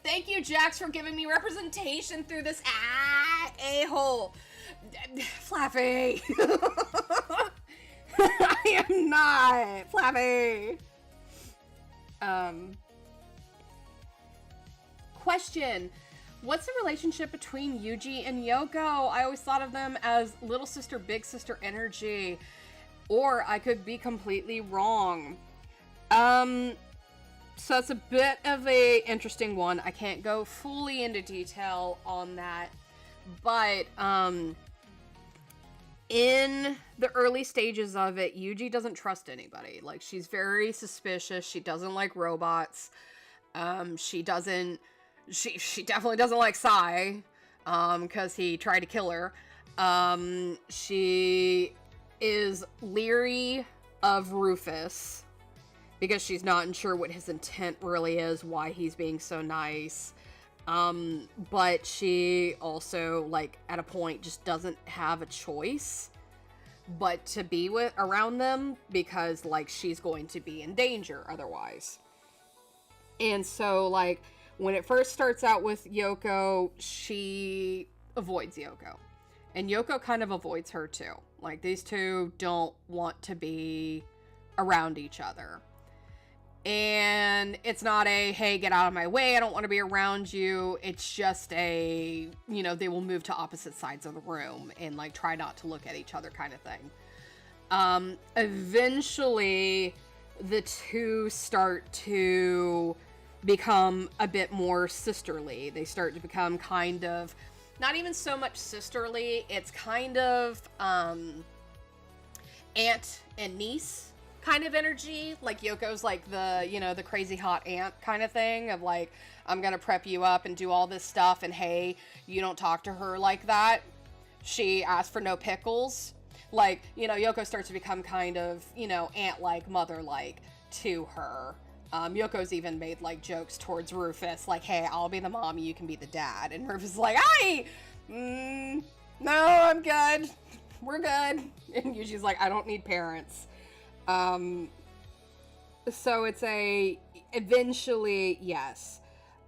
Thank you, Jax, for giving me representation through this a-hole. Flappy. I am not Flappy. Question. What's the relationship between Yuji and Yoko? I always thought of them as little sister, big sister energy. Or I could be completely wrong. So it's a bit of a interesting one. I can't go fully into detail on that. But, in the early stages of it, Yuji doesn't trust anybody. Like, she's very suspicious. She doesn't like robots. She definitely doesn't like Sai, because he tried to kill her. She is leery of Rufus, because she's not sure what his intent really is, why he's being so nice. But she also, like, at a point just doesn't have a choice but to be around them, because, like, she's going to be in danger otherwise. And so, like, when it first starts out with Yoko, she avoids Yoko. And Yoko kind of avoids her too. Like, these two don't want to be around each other. And it's not a, hey, get out of my way, I don't want to be around you. It's just a, you know, they will move to opposite sides of the room and, like, try not to look at each other kind of thing. Eventually, the two start to become a bit more sisterly. They start to become kind of, not even so much sisterly, it's kind of, aunt and niece kind of energy. Like, Yoko's like the, you know, the crazy hot aunt kind of thing of like, I'm gonna prep you up and do all this stuff, and hey, you don't talk to her like that. She asked for no pickles. Like, you know, Yoko starts to become kind of, you know, aunt-like, mother-like to her. Yoko's even made, like, jokes towards Rufus, like, hey, I'll be the mom, you can be the dad. And Rufus is like, no, I'm good. We're good. And Yuji's like, I don't need parents. So it's eventually, yes.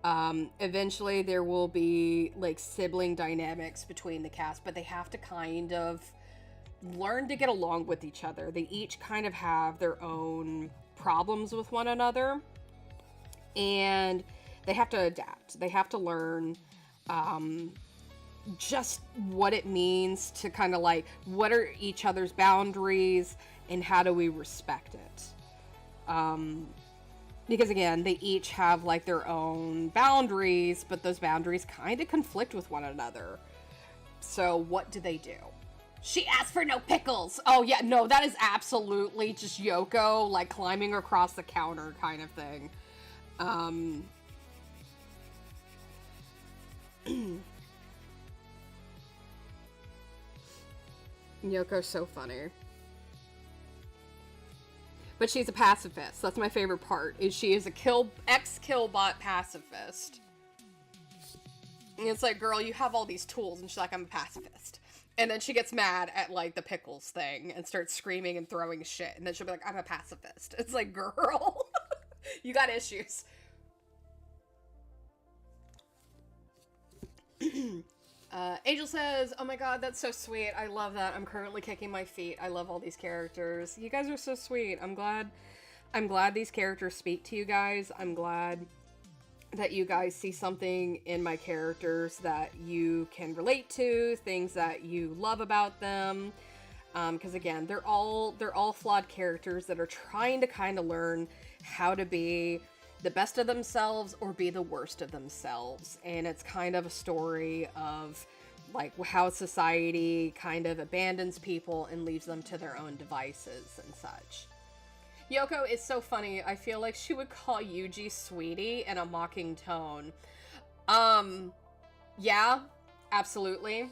Eventually there will be, like, sibling dynamics between the cast, but they have to kind of learn to get along with each other. They each kind of have their own problems with one another, and they have to adapt. They have to learn, just what it means to kind of, like, what are each other's boundaries and how do we respect it? Because again, they each have, like, their own boundaries, but those boundaries kind of conflict with one another. So what do they do? She asked for no pickles! Oh yeah, no, that is absolutely just Yoko, like, climbing across the counter kind of thing. Yoko's so funny. But she's a pacifist. That's my favorite part, is she is a ex-Killbot pacifist. And it's like, girl, you have all these tools. And she's like, I'm a pacifist. And then she gets mad at, like, the pickles thing and starts screaming and throwing shit. And then she'll be like, I'm a pacifist. It's like, girl, you got issues. Angel says, oh my god, that's so sweet. I love that. I'm currently kicking my feet. I love all these characters. You guys are so sweet. I'm glad these characters speak to you guys. I'm glad that you guys see something in my characters that you can relate to, things that you love about them. Because again, they're all flawed characters that are trying to kind of learn how to be the best of themselves or be the worst of themselves. And it's kind of a story of like how society kind of abandons people and leaves them to their own devices and such. Yoko is so funny. I feel like she would call Yuji sweetie in a mocking tone. Yeah, absolutely.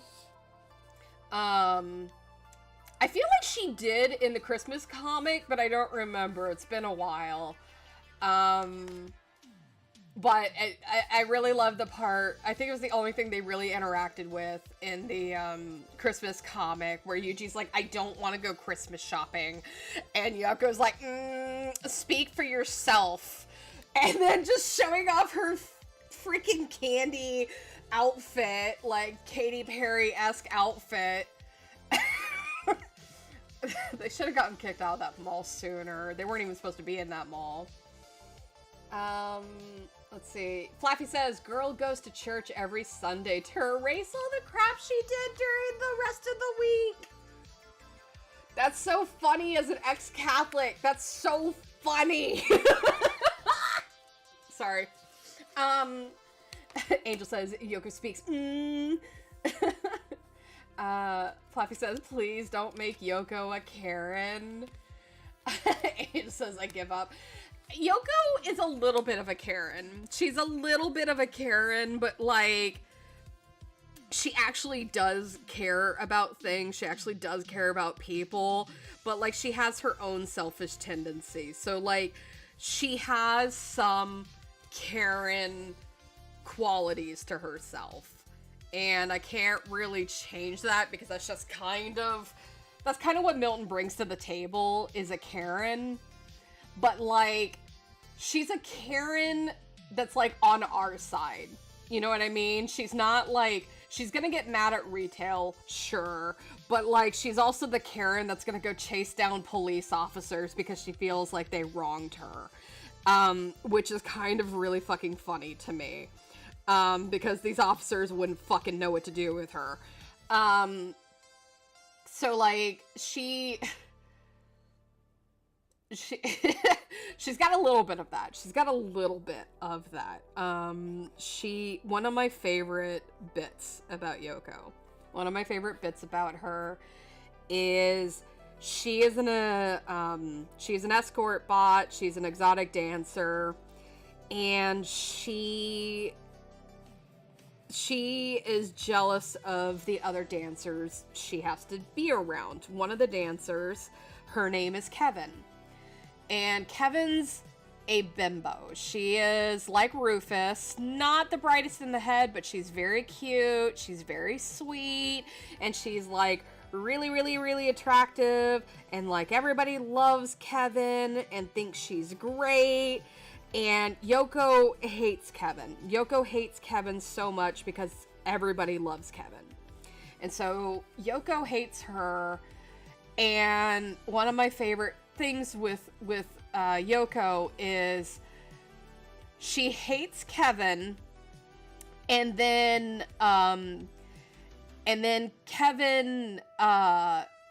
I feel like she did in the Christmas comic, but I don't remember. It's been a while. But I really love the part, I think it was the only thing they really interacted with in the Christmas comic, where Yuji's like, I don't want to go Christmas shopping. And Yoko's like, speak for yourself. And then just showing off her freaking candy outfit, like Katy Perry-esque outfit. They should have gotten kicked out of that mall sooner. They weren't even supposed to be in that mall. Let's see. Flaffy says, girl goes to church every Sunday to erase all the crap she did during the rest of the week. That's so funny as an ex-Catholic. That's so funny. Sorry. Angel says, Yoko speaks, Flaffy says, please don't make Yoko a Karen. Angel says, I give up. Yoko is a little bit of a Karen. She's a little bit of a Karen, but like, she actually does care about things. She actually does care about people, but like, she has her own selfish tendencies. So like, she has some Karen qualities to herself, and I can't really change that because that's just kind of what Milton brings to the table, is a Karen. But like, she's a Karen that's like on our side. You know what I mean? She's not like, she's gonna get mad at retail, sure, but like, she's also the Karen that's gonna go chase down police officers because she feels like they wronged her. Which is kind of really fucking funny to me. Because these officers wouldn't fucking know what to do with her. So like, she's got a little bit of that. She's got a little bit of that. One of my favorite bits about Yoko, one of my favorite bits about her is she's an escort bot. She's an exotic dancer, and she is jealous of the other dancers she has to be around. One of the dancers, her name is Kevin. And Kevin's a bimbo. She is like Rufus, not the brightest in the head, but she's very cute, she's very sweet, and she's like really, really, really attractive, and like everybody loves Kevin and thinks she's great. And Yoko hates Kevin. Yoko hates Kevin so much because everybody loves Kevin. And so Yoko hates her. And one of my favorite things with Yoko is she hates Kevin, and then Kevin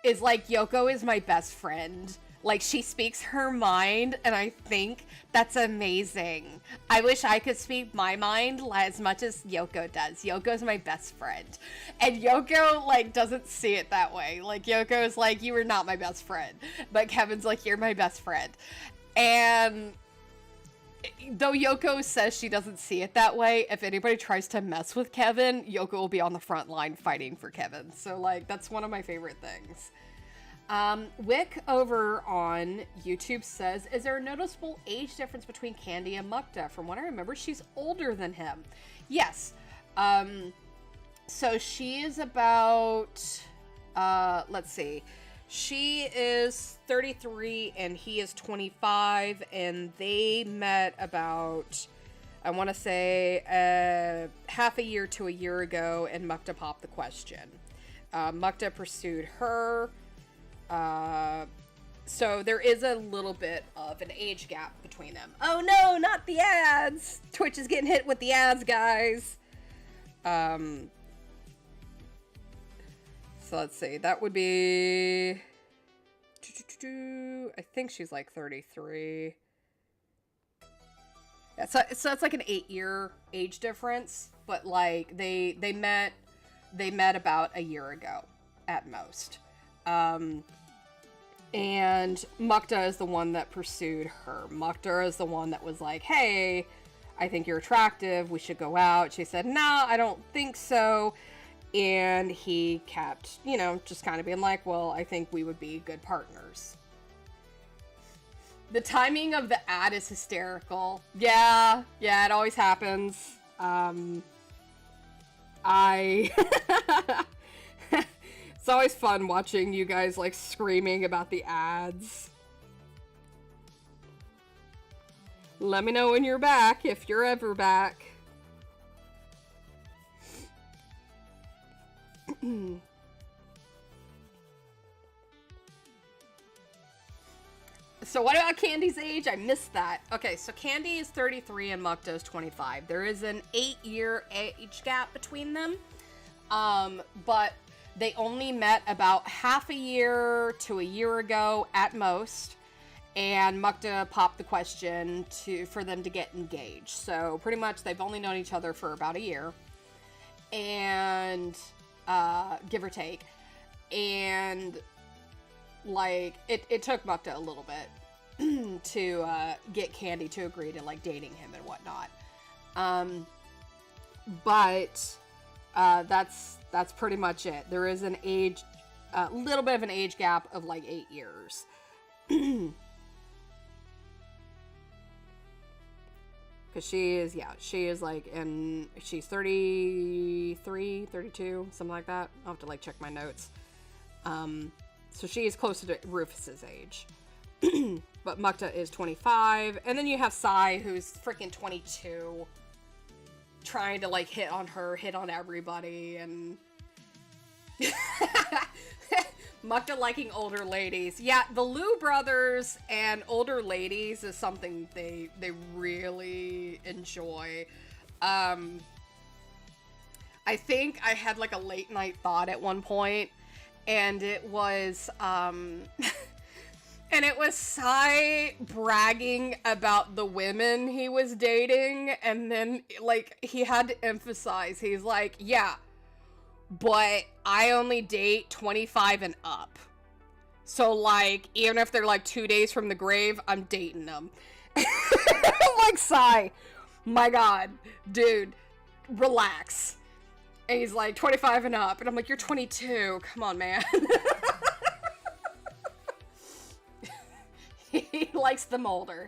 is like, Yoko is my best friend. Like, she speaks her mind, and I think that's amazing. I wish I could speak my mind as much as Yoko does. Yoko's my best friend. And Yoko, like, doesn't see it that way. Like, Yoko's like, you are not my best friend. But Kevin's like, you're my best friend. And though Yoko says she doesn't see it that way, if anybody tries to mess with Kevin, Yoko will be on the front line fighting for Kevin. So, like, that's one of my favorite things. Wick over on YouTube says, is there a noticeable age difference between Candy and Mukta? From what I remember, she's older than him. Yes. So she is about, let's see. She is 33 and he is 25, and they met about, I want to say, half a year to a year ago, and Mukta popped the question. Mukta pursued her. So there is a little bit of an age gap between them. Oh no, not the ads! Twitch is getting hit with the ads, guys. So let's see. That would be... I think she's like 33. Yeah, so it's like an 8-year age difference, but like they met about a year ago at most. And Mukta is the one that pursued her. Mukta is the one that was like, hey, I think you're attractive, we should go out. She said, no, I don't think so. And he kept, you know, just kind of being like, well, I think we would be good partners. The timing of the ad is hysterical. Yeah, it always happens. It's always fun watching you guys, like, screaming about the ads. Let me know when you're back, if you're ever back. So what about Candy's age? I missed that. Okay, so Candy is 33 and Mukta is 25. There is an 8-year age gap between them. But they only met about half a year to a year ago at most. And Mukta popped the question for them to get engaged. So pretty much they've only known each other for about a year. And give or take. And like it took Mukta a little bit to get Candy to agree to like dating him and whatnot. But that's pretty much it. There is a little bit of an age gap of like 8 years. Because she is like, she's 33, 32, something like that. I'll have to like check my notes. So she is closer to Rufus's age. But Mukta is 25. And then you have Sai, who's freaking 22. Trying to like hit on everybody. And Mukta liking older ladies. Yeah, the Liu brothers and older ladies is something they really enjoy. I think I had like a late night thought at one point, and it was and it was Sai bragging about the women he was dating, and then like he had to emphasize, he's like, yeah, but I only date 25 and up. So, like, even if they're, like, 2 days from the grave, I'm dating them. Like, Sai, my God, dude, relax. And he's like, 25 and up. And I'm like, you're 22. Come on, man. He likes them older.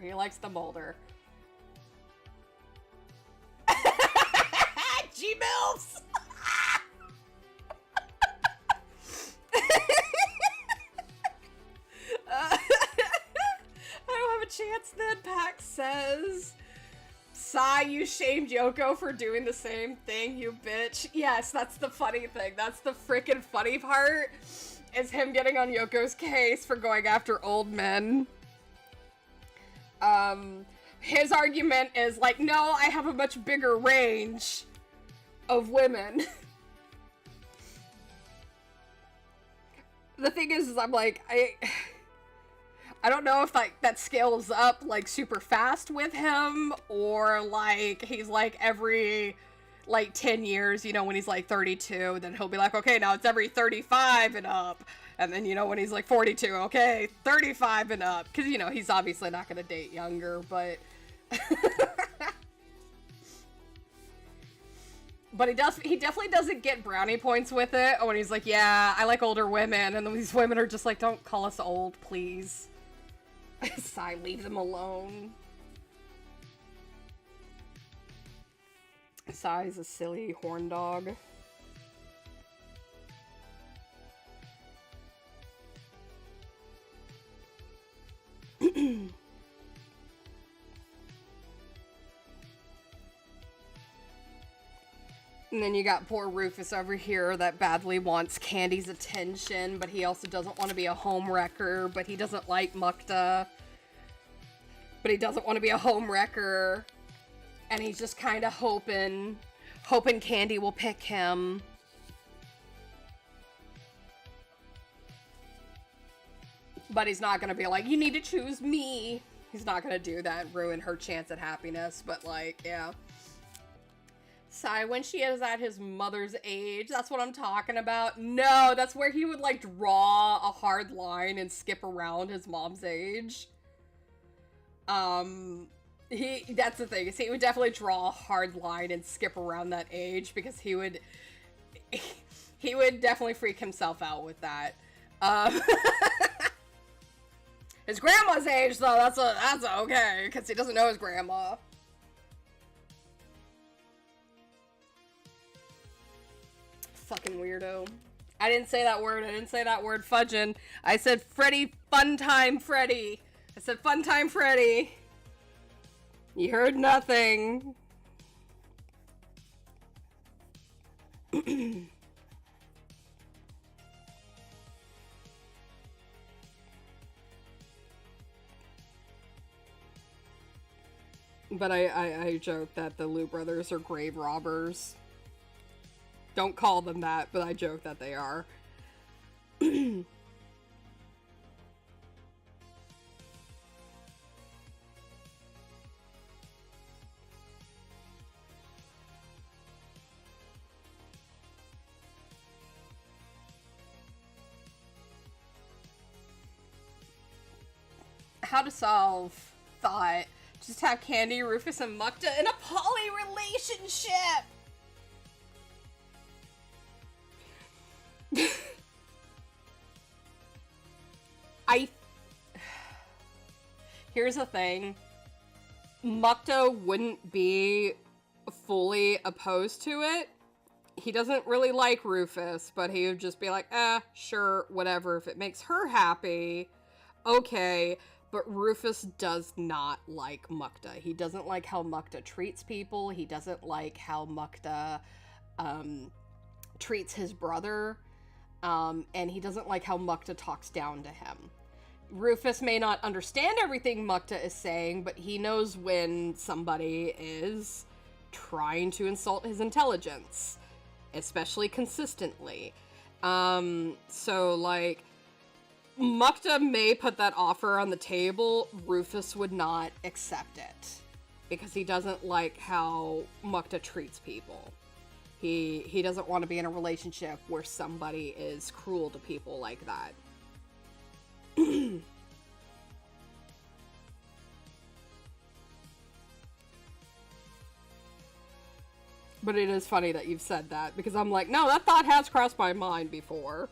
G-Milfs! I don't have a chance then, Pax says. Sai, you shamed Yoko for doing the same thing, you bitch. Yes, that's the funny thing. That's the freaking funny part, is him getting on Yoko's case for going after old men. His argument is like, no, I have a much bigger range of women. The thing is I'm like, I don't know if like that scales up like super fast with him, or like he's like every like 10 years, you know, when he's like 32, then he'll be like, okay, now it's every 35 and up. And then, you know, when he's like 42, okay, 35 and up. Because, you know, he's obviously not going to date younger, but... But he definitely doesn't get brownie points with it when he's like, yeah, I like older women. And then these women are just like, don't call us old, please. Sai, leave them alone. Sai's a silly horn dog. And then you got poor Rufus over here that badly wants Candy's attention, but he also doesn't want to be a homewrecker, but he doesn't like Mukta. But he doesn't want to be a homewrecker. And he's just kind of hoping Candy will pick him. But he's not gonna be like, you need to choose me. He's not gonna do that and ruin her chance at happiness, but like, yeah. Sigh, when she is at his mother's age, that's what I'm talking about. No, that's where he would like draw a hard line and skip around his mom's age. That's the thing, is he would definitely draw a hard line and skip around that age because he would definitely freak himself out with that. His grandma's age, though, that's okay, because he doesn't know his grandma. Fucking weirdo. I didn't say that word. Fudgin'. I said Freddy, fun time Freddy. I said fun time Freddy. You heard nothing. But I joke that the Liu brothers are grave robbers. Don't call them that, but I joke that they are. How to solve thought. Just have Candy, Rufus, and Mukta in a poly relationship! Here's the thing. Mukta wouldn't be fully opposed to it. He doesn't really like Rufus, but he would just be like, sure, whatever. If it makes her happy, okay. But Rufus does not like Mukta. He doesn't like how Mukta treats people. He doesn't like how Mukta treats his brother. And he doesn't like how Mukta talks down to him. Rufus may not understand everything Mukta is saying, but he knows when somebody is trying to insult his intelligence, especially consistently. So, like, Mukta may put that offer on the table. Rufus would not accept it because he doesn't like how Mukta treats people. He doesn't want to be in a relationship where somebody is cruel to people like that. But it is funny that you've said that, because I'm like, no, that thought has crossed my mind before.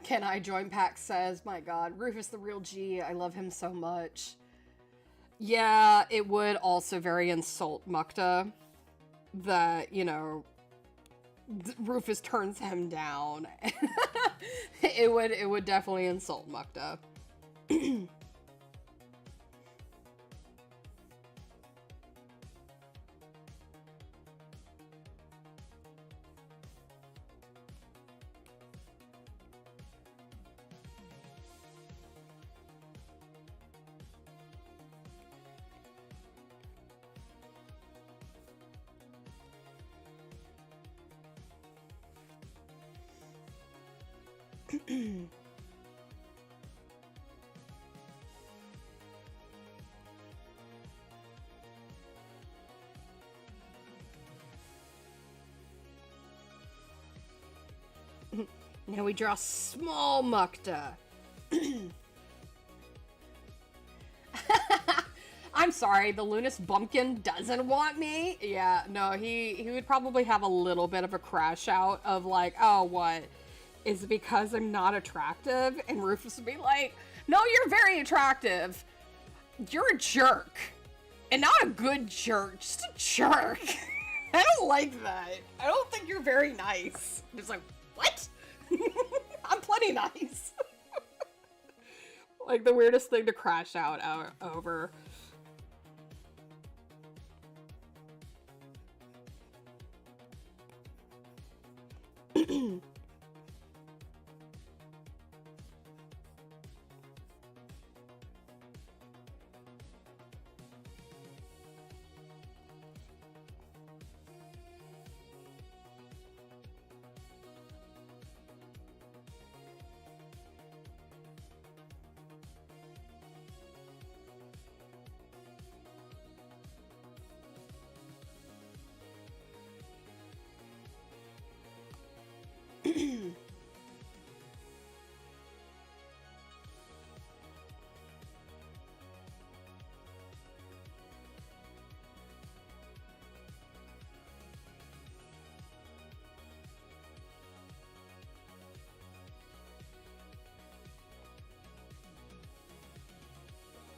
Can I join Pax says, my god, Rufus the real G, I love him so much. Yeah, it would also very insult Mukta that, you know, Rufus turns him down. It would definitely insult Mukta. Now we draw small Mukta. I'm sorry, the Lunas Bumpkin doesn't want me? Yeah, no, he would probably have a little bit of a crash out of like, oh, what? Is it because I'm not attractive? And Rufus would be like, no, you're very attractive. You're a jerk. And not a good jerk, just a jerk. I don't like that. I don't think you're very nice. It's like, what? I'm plenty nice. Like the weirdest thing to crash out over.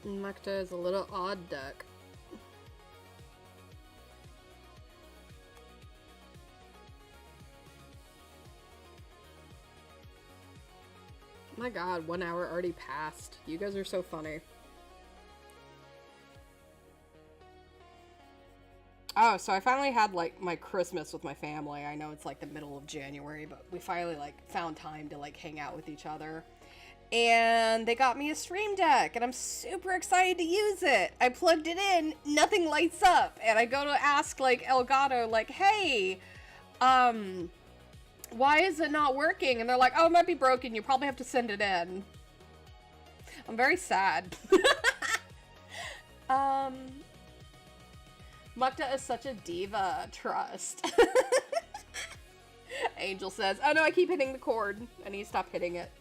Makta is a little odd duck. My god, 1 hour already passed. You guys are so funny. Oh, so I finally had, like, my Christmas with my family. I know it's, like, the middle of January, but we finally, like, found time to, like, hang out with each other. And they got me a Stream Deck, and I'm super excited to use it. I plugged it in, nothing lights up, and I go to ask, like, Elgato, like, hey, why is it not working? And they're like, oh, it might be broken, you probably have to send it in. I'm very sad. Mukta is such a diva. Trust. Angel says, oh no, I keep hitting the cord. I need to stop hitting it.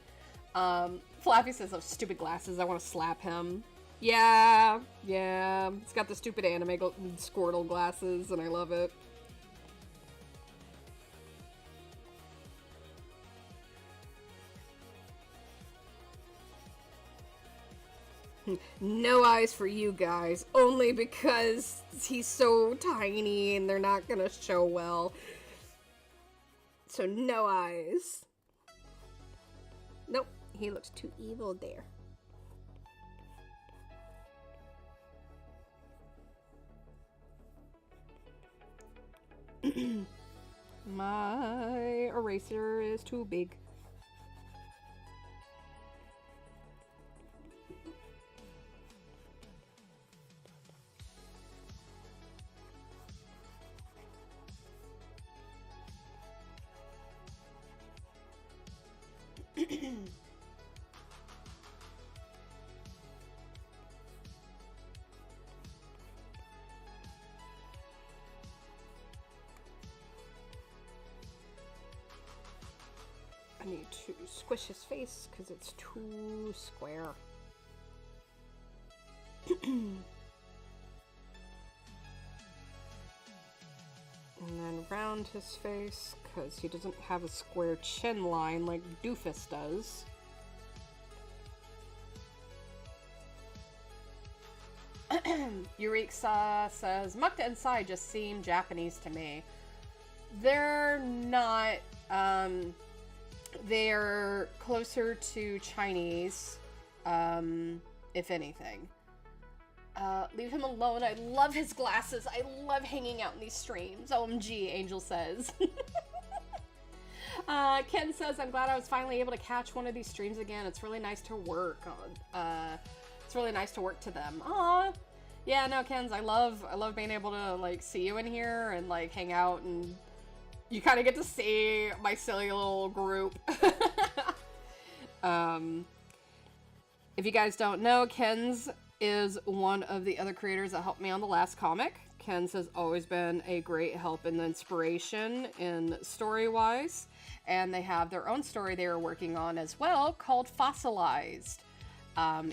Flappy says, those stupid glasses, I want to slap him. Yeah. It's got the stupid anime Squirtle glasses, and I love it. No eyes for you guys, only because he's so tiny and they're not gonna show well. So no eyes. Nope, he looks too evil there. My eraser is too big. I need to squish his face because it's too square. And then round his face because he doesn't have a square chin line like Doofus does. Yuriksa says, Mukta and Sai just seem Japanese to me. They're not, they're closer to Chinese, if anything. Leave him alone. I love his glasses. I love hanging out in these streams. OMG, Angel says. Ken says, I'm glad I was finally able to catch one of these streams again. It's really nice to work on. It's really nice to work to them. Aw. Yeah, no, Kens, I love being able to, like, see you in here and, like, hang out, and you kind of get to see my silly little group. If you guys don't know, Kens is one of the other creators that helped me on the last comic. Kens has always been a great help and inspiration in story-wise, and they have their own story they are working on as well called Fossilized.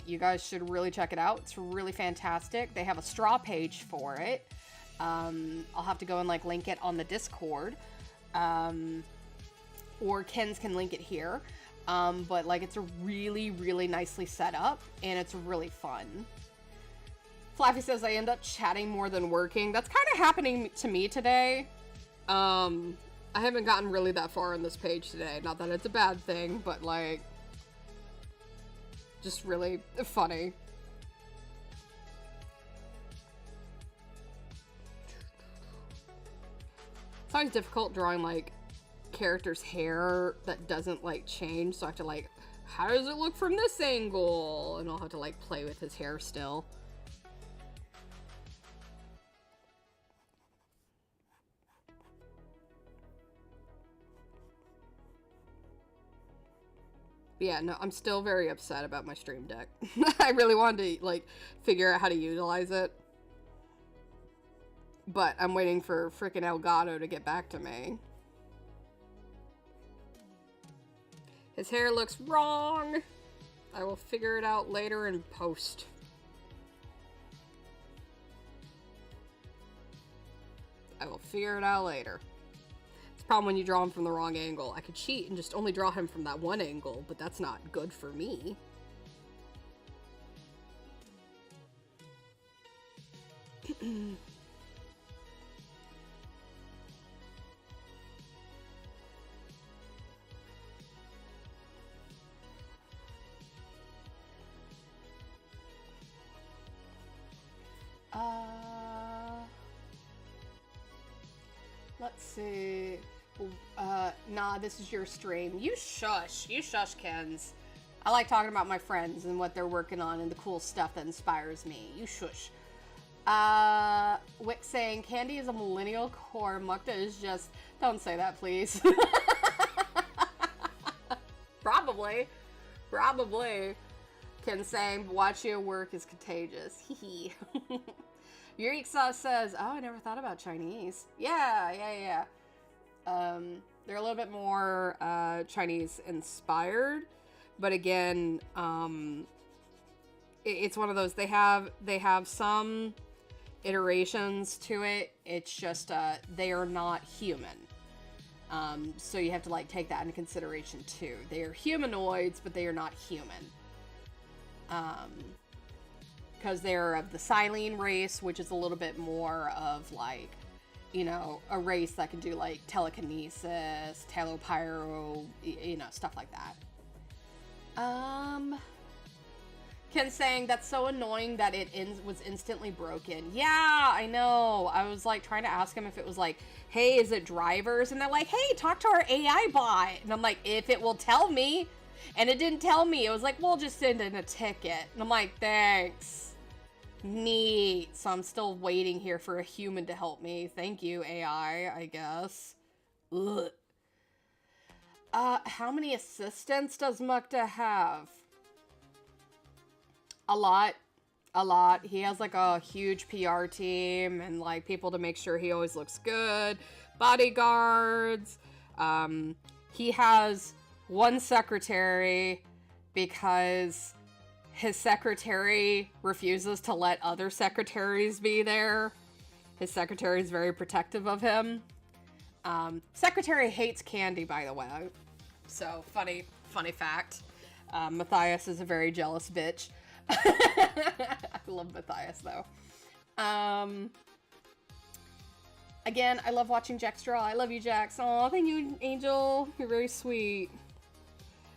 You guys should really check it out. It's really fantastic. They have a straw page for it. I'll have to go and like link it on the Discord, or Kens can link it here. But like it's a really, really nicely set up, and it's really fun. Flaffy says I end up chatting more than working. That's kind of happening to me today. I haven't gotten really that far on this page today. Not that it's a bad thing, but like, just really funny. It's always difficult drawing like character's hair that doesn't like change, so I have to like, how does it look from this angle? And I'll have to like play with his hair still. But yeah, no, I'm still very upset about my Stream Deck. I really wanted to like figure out how to utilize it, but I'm waiting for frickin' Elgato to get back to me. His hair looks wrong. I will figure it out later in post. I will figure it out later. It's a problem when you draw him from the wrong angle. I could cheat and just only draw him from that one angle, but that's not good for me. Let's see. Nah, this is your stream. You shush. You shush, Kens. I like talking about my friends and what they're working on and the cool stuff that inspires me. You shush. Wick saying, Candy is a millennial core. Mukta is just... Don't say that, please. Probably. Probably. Ken saying, watch your work is contagious. Hee hee. Yuriksa says, oh, I never thought about Chinese. Yeah. They're a little bit more Chinese inspired, but again, it's one of those, they have some iterations to it. It's just they are not human. So you have to like take that into consideration too. They are humanoids, but they are not human. Because they're of the Silene race, which is a little bit more of like, you know, a race that can do like telekinesis, telepyro, you know, stuff like that. Ken saying that's so annoying that it was instantly broken. Yeah, I know. I was like trying to ask him if it was like, hey, is it drivers? And they're like, hey, talk to our AI bot. And I'm like, if it will tell me. And it didn't tell me. It was like, we'll just send in a ticket. And I'm like, thanks. Neat. So I'm still waiting here for a human to help me. Thank you, AI, I guess. Ugh. How many assistants does Mukta have? A lot. He has like a huge PR team and like people to make sure he always looks good. Bodyguards. He has one secretary because his secretary refuses to let other secretaries be there. His secretary is very protective of him. Secretary hates candy, by the way. So, funny fact. Matthias is a very jealous bitch. I love Matthias, though. Again, I love watching Jax draw. I love you, Jax. Aw, thank you, Angel. You're very sweet.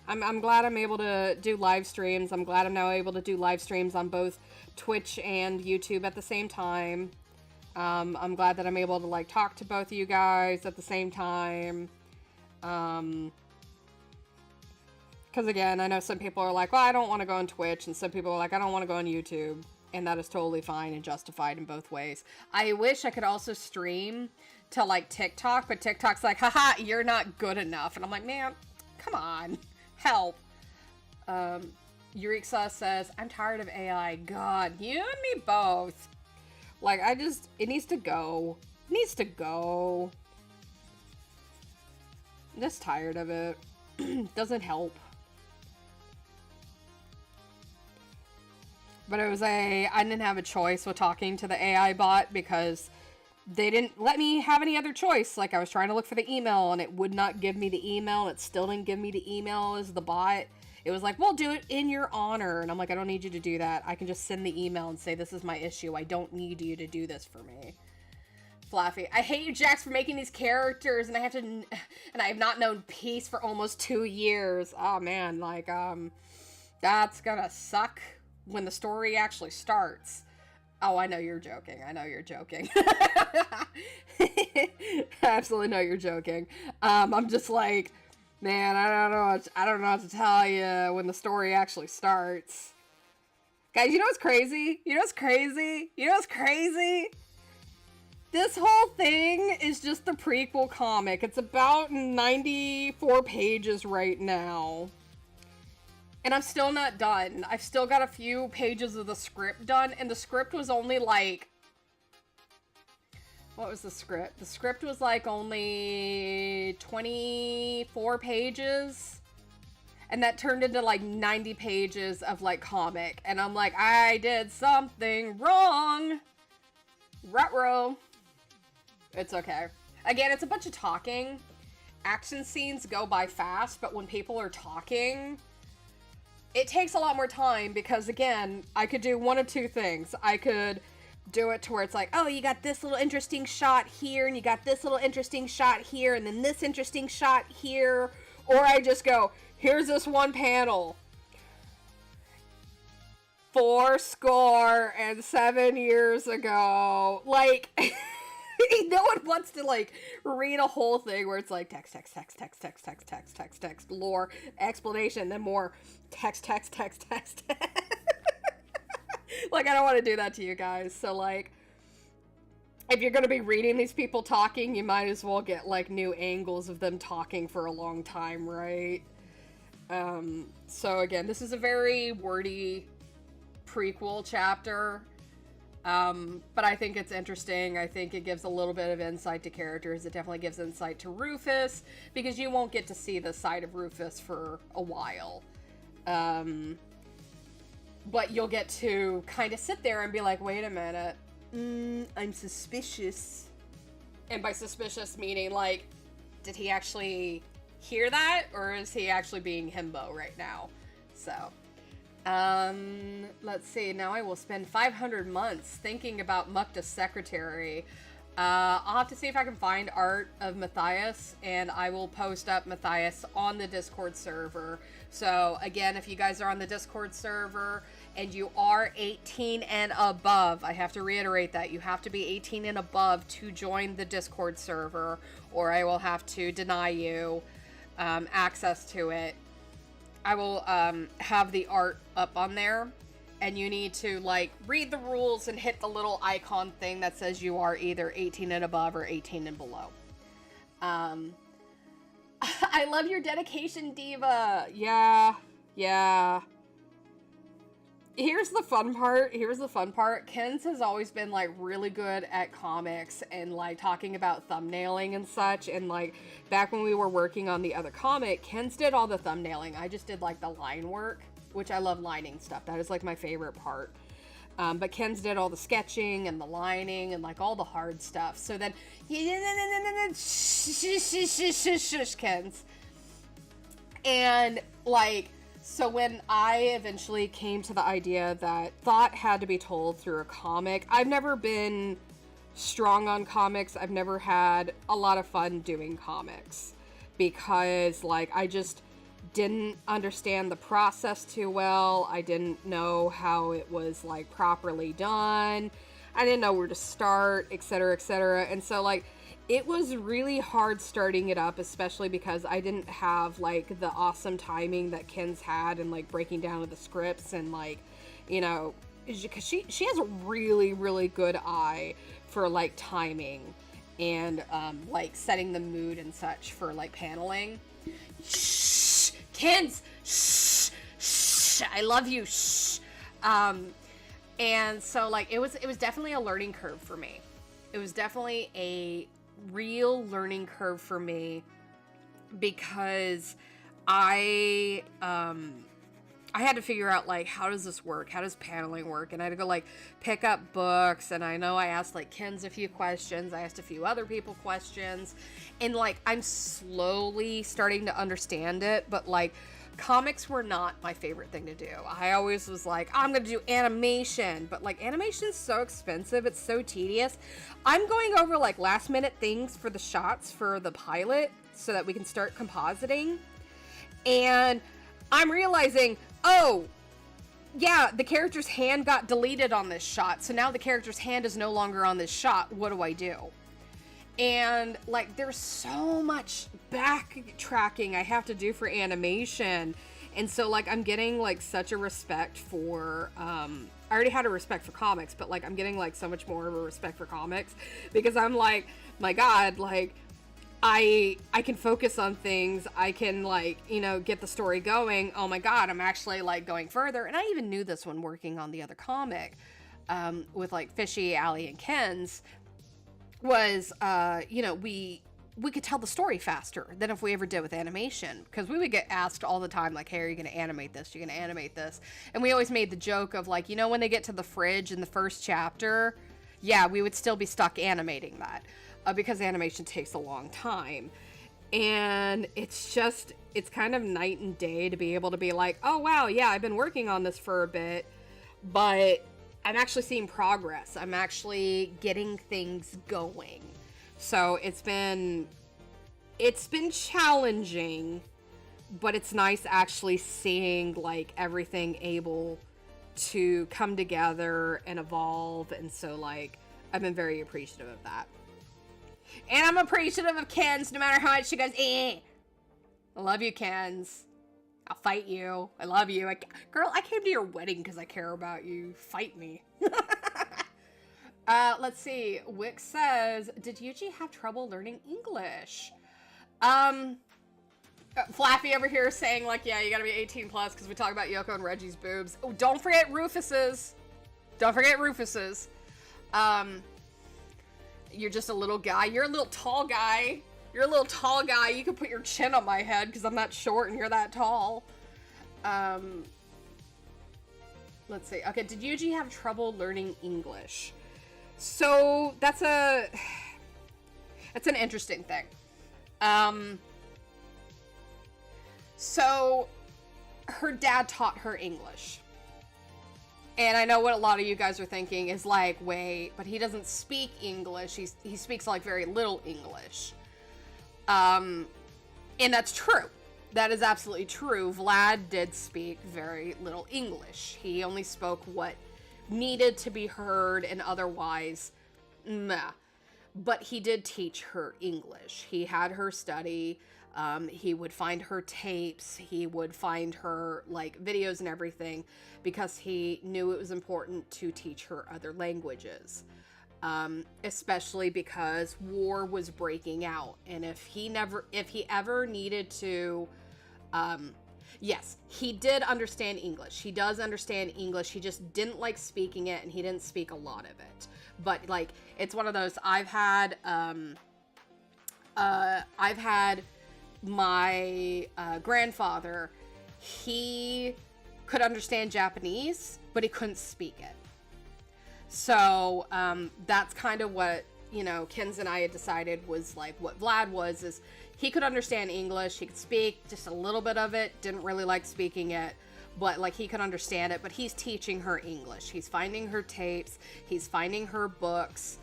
I'm glad I'm able to do live streams. I'm glad I'm now able to do live streams on both Twitch and YouTube at the same time. I'm glad that I'm able to like talk to both of you guys at the same time. Because again, I know some people are like, well, I don't want to go on Twitch, and some people are like, I don't want to go on YouTube, and that is totally fine and justified in both ways. I wish I could also stream to like TikTok, but TikTok's like, haha, you're not good enough, and I'm like, man, come on. Help. Eureka says, I'm tired of AI. God, you and me both. Like, it needs to go. It needs to go. I'm just tired of it. Doesn't help. But I didn't have a choice with talking to the AI bot because they didn't let me have any other choice. Like, I was trying to look for the email and it would not give me the email. It still didn't give me the email as the bot. It was like, we'll do it in your honor. And I'm like, I don't need you to do that. I can just send the email and say, this is my issue. I don't need you to do this for me. Flaffy, I hate you, Jax, for making these characters, and I have not known peace for almost 2 years. Oh man, like, that's gonna suck when the story actually starts. Oh, I know you're joking. I know you're joking. I absolutely know you're joking. I'm just like, man, I don't know what to tell you when the story actually starts. Guys, you know what's crazy? You know what's crazy? You know what's crazy? This whole thing is just the prequel comic. It's about 94 pages right now. And I'm still not done. I've still got a few pages of the script done, and the script was only like... What was the script? The script was like only 24 pages. And that turned into like 90 pages of like comic. And I'm like, I did something wrong. Ruh-roh. It's okay. Again, it's a bunch of talking. Action scenes go by fast, but when people are talking... It takes a lot more time because, again, I could do one of two things. I could do it to where it's like, oh, you got this little interesting shot here, and you got this little interesting shot here, and then this interesting shot here. Or I just go, here's this one panel. 7 years ago. Like, no one wants to, like, read a whole thing where it's like text, lore, explanation, then more text. Like, I don't want to do that to you guys. So, like, if you're going to be reading these people talking, you might as well get, like, new angles of them talking for a long time, right? So, again, this is a very wordy prequel chapter. But I think it's interesting. I think it gives a little bit of insight to characters. It definitely gives insight to Rufus, because you won't get to see the side of Rufus for a while. But you'll get to kind of sit there and be like, wait a minute, I'm suspicious. And by suspicious meaning, like, did he actually hear that? Or is he actually being himbo right now? So, let's see. Now I will spend 500 months thinking about Mukta's secretary. I'll have to see if I can find art of Matthias, and I will post up Matthias on the Discord server. So, again, if you guys are on the Discord server and you are 18 and above, I have to reiterate that you have to be 18 and above to join the Discord server, or I will have to deny you access to it. I will have the art up on there, and you need to, like, read the rules and hit the little icon thing that says you are either 18 and above or 18 and below. I love your dedication, Diva. Yeah. Here's the fun part. Ken's has always been, like, really good at comics and, like, talking about thumbnailing and such. And, like, back when we were working on the other comic, Ken's did all the thumbnailing. I just did, like, the line work, which I love lining stuff. That is, like, my favorite part. But Ken's did all the sketching and the lining and, like, all the hard stuff. So then, shush, Ken's. And, like, so when I eventually came to the idea that thought had to be told through a comic, I've never been strong on comics. I've never had a lot of fun doing comics because, like, I just didn't understand the process too well. I didn't know how it was, like, properly done. I didn't know where to start, etc., etc. And so, like, it was really hard starting it up, especially because I didn't have, like, the awesome timing that Ken's had and, like, breaking down of the scripts and, like, you know, because she has a really, really good eye for, like, timing and, like, setting the mood and such for, like, paneling. Shh! Ken's! Shh! Shh! I love you! Shh! And so, like, it was definitely a learning curve for me. It was definitely a real learning curve for me because I had to figure out, like, how does this work? How does paneling work? And I had to go, like, pick up books, and I know I asked, like, Ken's a few questions. I asked a few other people questions, and, like, I'm slowly starting to understand it, but, like, comics were not my favorite thing to do. I always was like, I'm gonna do animation, but, like, animation is so expensive, it's so tedious. I'm going over, like, last minute things for the shots for the pilot so that we can start compositing, and I'm realizing, oh, yeah, the character's hand got deleted on this shot, so now the character's hand is no longer on this shot. What do I do? And, like, there's so much backtracking I have to do for animation. And so, like, I'm getting, like, such a respect for, I already had a respect for comics, but, like, I'm getting, like, so much more of a respect for comics. Because I'm like, my God, like, I can focus on things. I can, like, you know, get the story going. Oh my God, I'm actually, like, going further. And I even knew this when working on the other comic, with, like, Fishy, Allie, and Ken's, was, you know, we could tell the story faster than if we ever did with animation, because we would get asked all the time, like, hey, are you going to animate this? You're going to animate this? And we always made the joke of, like, you know, when they get to the fridge in the first chapter, yeah, we would still be stuck animating that, because animation takes a long time. And it's just, it's kind of night and day to be able to be like, oh wow, yeah, I've been working on this for a bit, but I'm actually seeing progress. I'm actually getting things going. So it's been challenging, but it's nice actually seeing like everything able to come together and evolve. And so like I've been very appreciative of that. And I'm appreciative of Ken's no matter how much she goes, eh. I love you, Ken's. I'll fight you. I love you. Girl, I came to your wedding because I care about you. Fight me. Let's see. Wick says, did Yuji have trouble learning English? Flaffy over here saying, like, yeah, you gotta be 18 plus because we talk about Yoko and Reggie's boobs. Oh, don't forget Rufus's. Don't forget Rufus's. You're just a little guy. You're a little tall guy. You're a little tall guy. You can put your chin on my head because I'm that short and you're that tall. Let's see. Okay, did Yuji have trouble learning English? So that's an interesting thing. So her dad taught her English. And I know what a lot of you guys are thinking is like, wait, but he doesn't speak English. He speaks like very little English. And that's true. That is absolutely true. Vlad did speak very little English. He only spoke what needed to be heard and otherwise, meh. But he did teach her English. He had her study. He would find her tapes. He would find her like videos and everything because he knew it was important to teach her other languages. Especially because war was breaking out. And if he ever needed to, yes, he did understand English. He does understand English. He just didn't like speaking it and he didn't speak a lot of it. But like, it's one of those, I've had my grandfather, he could understand Japanese, but he couldn't speak it. So that's kind of what, Ken's and I had decided was like what Vlad was, is he could understand English, he could speak just a little bit of it, didn't really like speaking it, but like he could understand it, but he's teaching her English. He's finding her tapes, he's finding her books,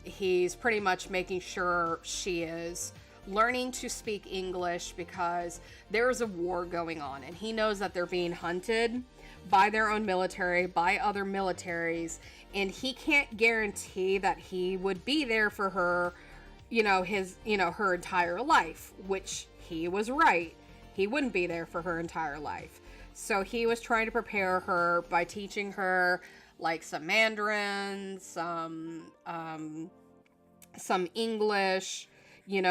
he's pretty much making sure she is learning to speak English because there is a war going on and he knows that they're being hunted by their own military, by other militaries, and he can't guarantee that he would be there for her, her entire life, which he was right. He wouldn't be there for her entire life. So he was trying to prepare her by teaching her like some Mandarin, some English,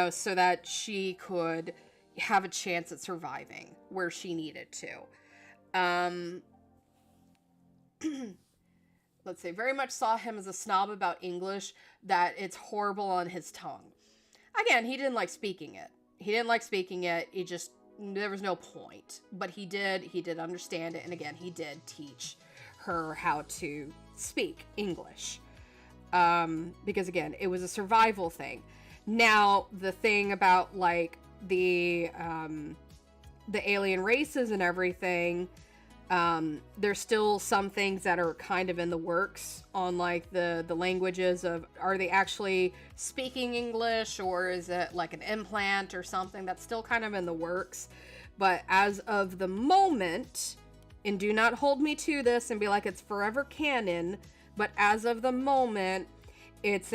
so that she could have a chance at surviving where she needed to. Let's see, very much saw him as a snob about English, that it's horrible on his tongue. Again, he didn't like speaking it. He just, there was no point. But he did understand it, and again, he did teach her how to speak English. Because again, it was a survival thing. Now, the thing about like the alien races and everything, there's still some things that are kind of in the works on like the languages of, are they actually speaking English or is it like an implant or something? That's still kind of in the works. But as of the moment, and do not hold me to this and be like it's forever canon, but as of the moment, it's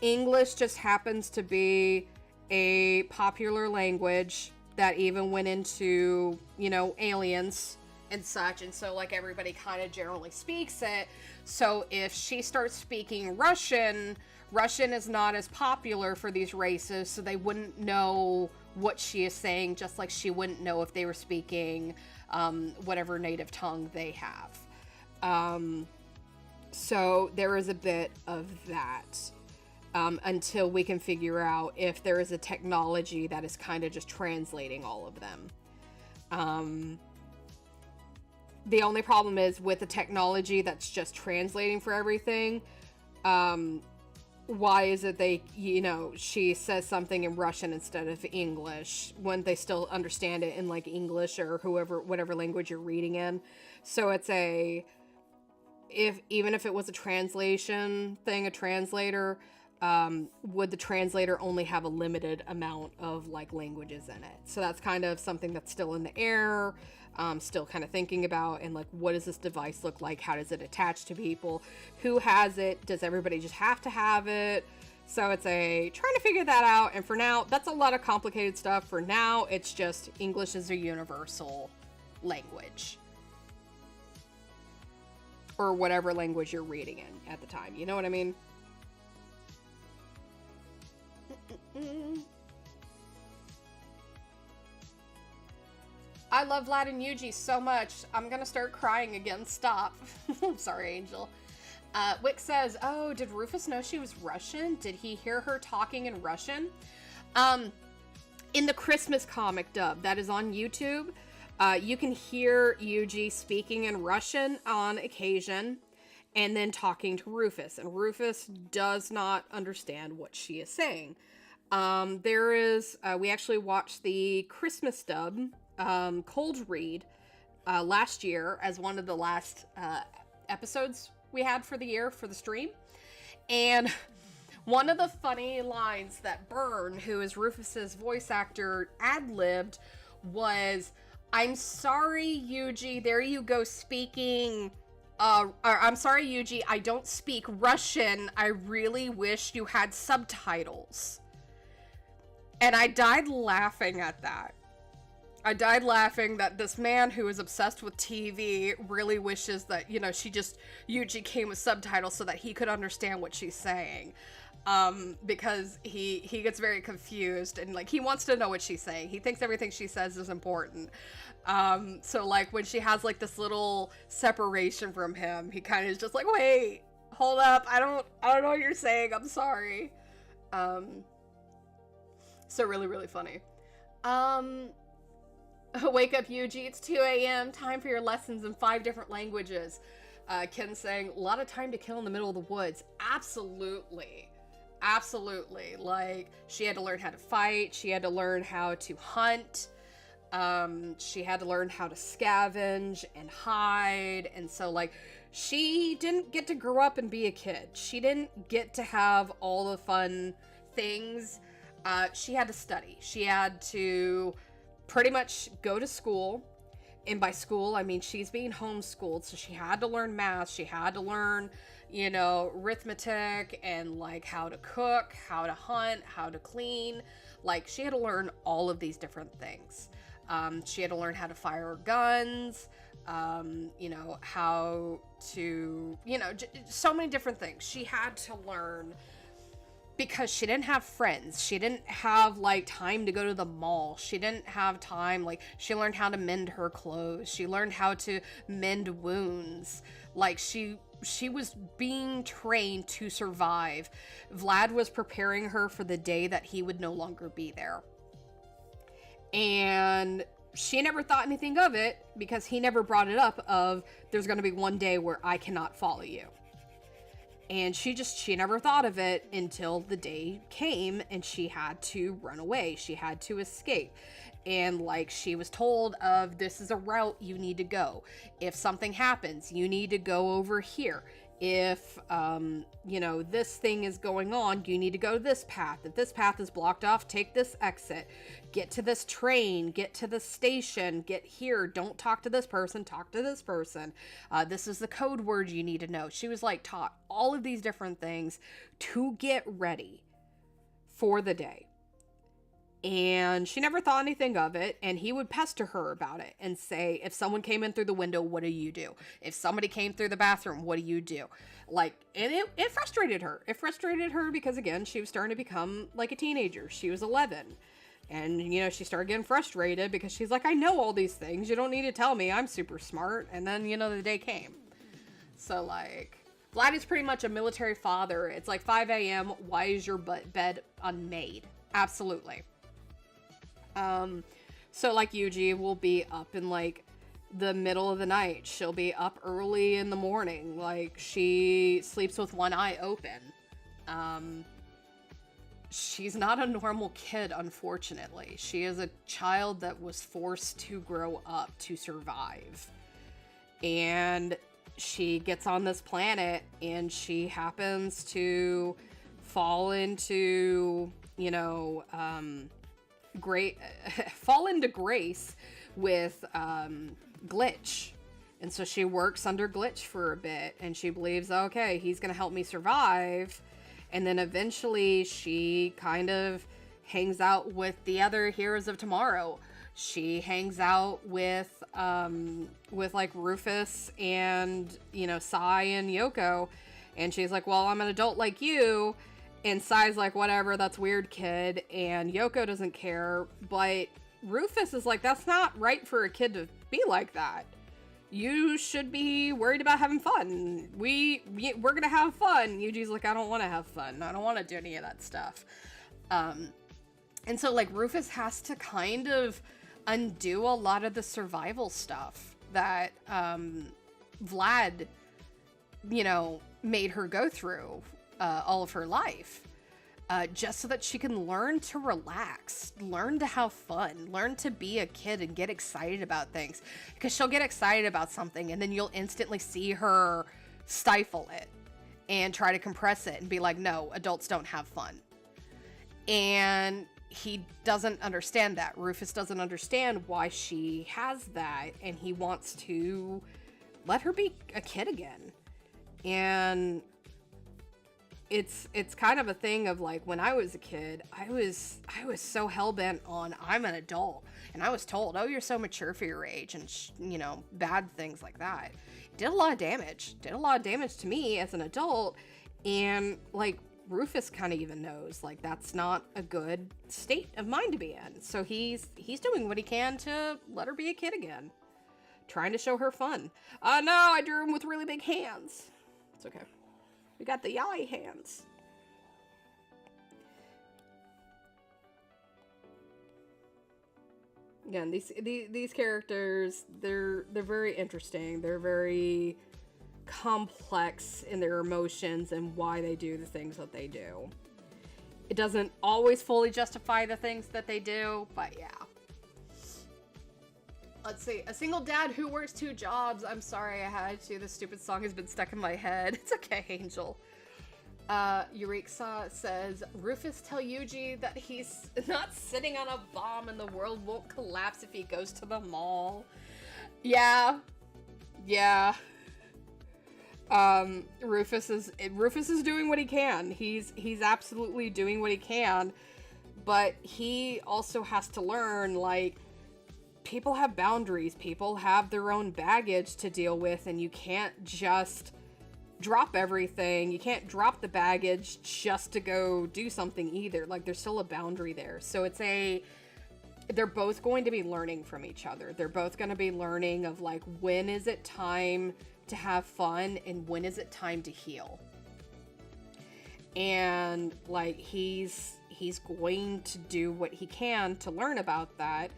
English just happens to be a popular language that even went into, aliens and such, and so like everybody kind of generally speaks it. So if she starts speaking Russian is not as popular for these races, so they wouldn't know what she is saying, just like she wouldn't know if they were speaking whatever native tongue they have. So there is a bit of that. Until we can figure out if there is a technology that is kind of just translating all of them. The only problem is with the technology that's just translating for everything, why is it she says something in Russian instead of English when they still understand it in like English or whatever language you're reading in. So it's if even if it was a translation thing, a translator, would the translator only have a limited amount of like languages in it? So that's kind of something that's still in the air, still kind of thinking about, and like, what does this device look like? How does it attach to people? Who has it? Does everybody just have to have it? So it's trying to figure that out. And for now, that's a lot of complicated stuff. For now, it's just English is a universal language. Or whatever language you're reading in at the time. You know what I mean? I love Vlad and Yuji so much. I'm gonna start crying again. Stop. I'm sorry, Angel. Wick says, oh, did Rufus know she was Russian? Did he hear her talking in Russian? In the Christmas comic dub that is on YouTube, you can hear Yuji speaking in Russian on occasion and then talking to Rufus. And Rufus does not understand what she is saying. We actually watched the Christmas dub, cold read, last year as one of the last episodes we had for the year for the stream. And one of the funny lines that Byrne, who is Rufus's voice actor, ad-libbed was, I'm sorry, Yuji, there you go speaking, I'm sorry, Yuji, I don't speak Russian. I really wish you had subtitles. And I died laughing at that. I died laughing that this man who is obsessed with TV really wishes that, you know, Yuji came with subtitles so that he could understand what she's saying. Because he gets very confused and, like, he wants to know what she's saying. He thinks everything she says is important. So, like, when she has, like, this little separation from him, he kind of is just like, wait, hold up, I don't know what you're saying, I'm sorry. So really, really funny. Wake up, Yuji, it's 2 a.m. Time for your lessons in 5 different languages. Ken saying, a lot of time to kill in the middle of the woods. Absolutely. Absolutely. Like, she had to learn how to fight. She had to learn how to hunt. She had to learn how to scavenge and hide. And so, like, she didn't get to grow up and be a kid. She didn't get to have all the fun things. She had to study. She had to pretty much go to school, and by school I mean she's being homeschooled, so she had to learn math, she had to learn, you know, arithmetic, and like how to cook, how to hunt, how to clean. Like, she had to learn all of these different things. She had to learn how to fire guns, you know, how to, you know, so many different things she had to learn. Because she didn't have friends. She didn't have, like, time to go to the mall. She didn't have time. Like, she learned how to mend her clothes. She learned how to mend wounds. Like, she was being trained to survive. Vlad was preparing her for the day that he would no longer be there. And she never thought anything of it because he never brought it up of, there's going to be one day where I cannot follow you. And she never thought of it until the day came and she had to run away. She had to escape. And, like, she was told of, this is a route you need to go. If something happens, you need to go over here. If, you know, this thing is going on, you need to go this path. If this path is blocked off, take this exit. Get to this train, get to the station, get here. Don't talk to this person, talk to this person. This is the code word you need to know. She was, like, taught all of these different things to get ready for the day. And she never thought anything of it, and he would pester her about it and say, if someone came in through the window, what do you do? If somebody came through the bathroom, what do you do? Like, and it frustrated her. It frustrated her because, again, she was starting to become like a teenager. She was 11. And, you know, she started getting frustrated because she's like, I know all these things. You don't need to tell me. I'm super smart. And then, you know, the day came. So, like, Vlad is pretty much a military father. It's like 5 a.m. Why is your bed unmade? Absolutely. So, like, Yuji will be up in, like, the middle of the night. She'll be up early in the morning. Like, she sleeps with one eye open. She's not a normal kid, unfortunately. She is a child that was forced to grow up to survive. And she gets on this planet and she happens to fall into, great, fall into grace with Glitch. And so she works under Glitch for a bit, and she believes, okay, he's going to help me survive. And then eventually she kind of hangs out with the other heroes of tomorrow. She hangs out with like Rufus and, Sai and Yoko. And she's like, well, I'm an adult like you. And Sai's like, whatever, that's weird, kid. And Yoko doesn't care. But Rufus is like, that's not right for a kid to be like that. You should be worried about having fun. We're gonna have fun. Yuji's like, I don't want to have fun. I don't want to do any of that stuff. And so, like, Rufus has to kind of undo a lot of the survival stuff that Vlad, made her go through all of her life. Just so that she can learn to relax, learn to have fun, learn to be a kid and get excited about things. Because she'll get excited about something and then you'll instantly see her stifle it and try to compress it and be like, no, adults don't have fun. And he doesn't understand that. Rufus doesn't understand why she has that, and he wants to let her be a kid again. And it's kind of a thing of like, when I was a kid, I was so hell-bent on, I'm an adult, and I was told, oh, you're so mature for your age, and bad things like that. Did a lot of damage to me as an adult. And like, Rufus kind of even knows, like, that's not a good state of mind to be in. So he's doing what he can to let her be a kid again, trying to show her fun. No, I drew him with really big hands. It's okay. We got the yai hands. Again, these characters, they're very interesting. They're very complex in their emotions and why they do the things that they do. It doesn't always fully justify the things that they do, but yeah. Let's see. A single dad who works 2 jobs. I'm sorry I had to. This stupid song has been stuck in my head. It's okay, Angel. Eureka says, Rufus tell Yuji that he's not sitting on a bomb and the world won't collapse if he goes to the mall. Yeah. Rufus is doing what he can. He's absolutely doing what he can, but he also has to learn, like, people have boundaries, people have their own baggage to deal with, and you can't just drop everything. You can't drop the baggage just to go do something either. Like, there's still a boundary there. So they're both going to be learning from each other. They're both going to be learning of, like, when is it time to have fun and when is it time to heal. And, like, he's going to do what he can to learn about that.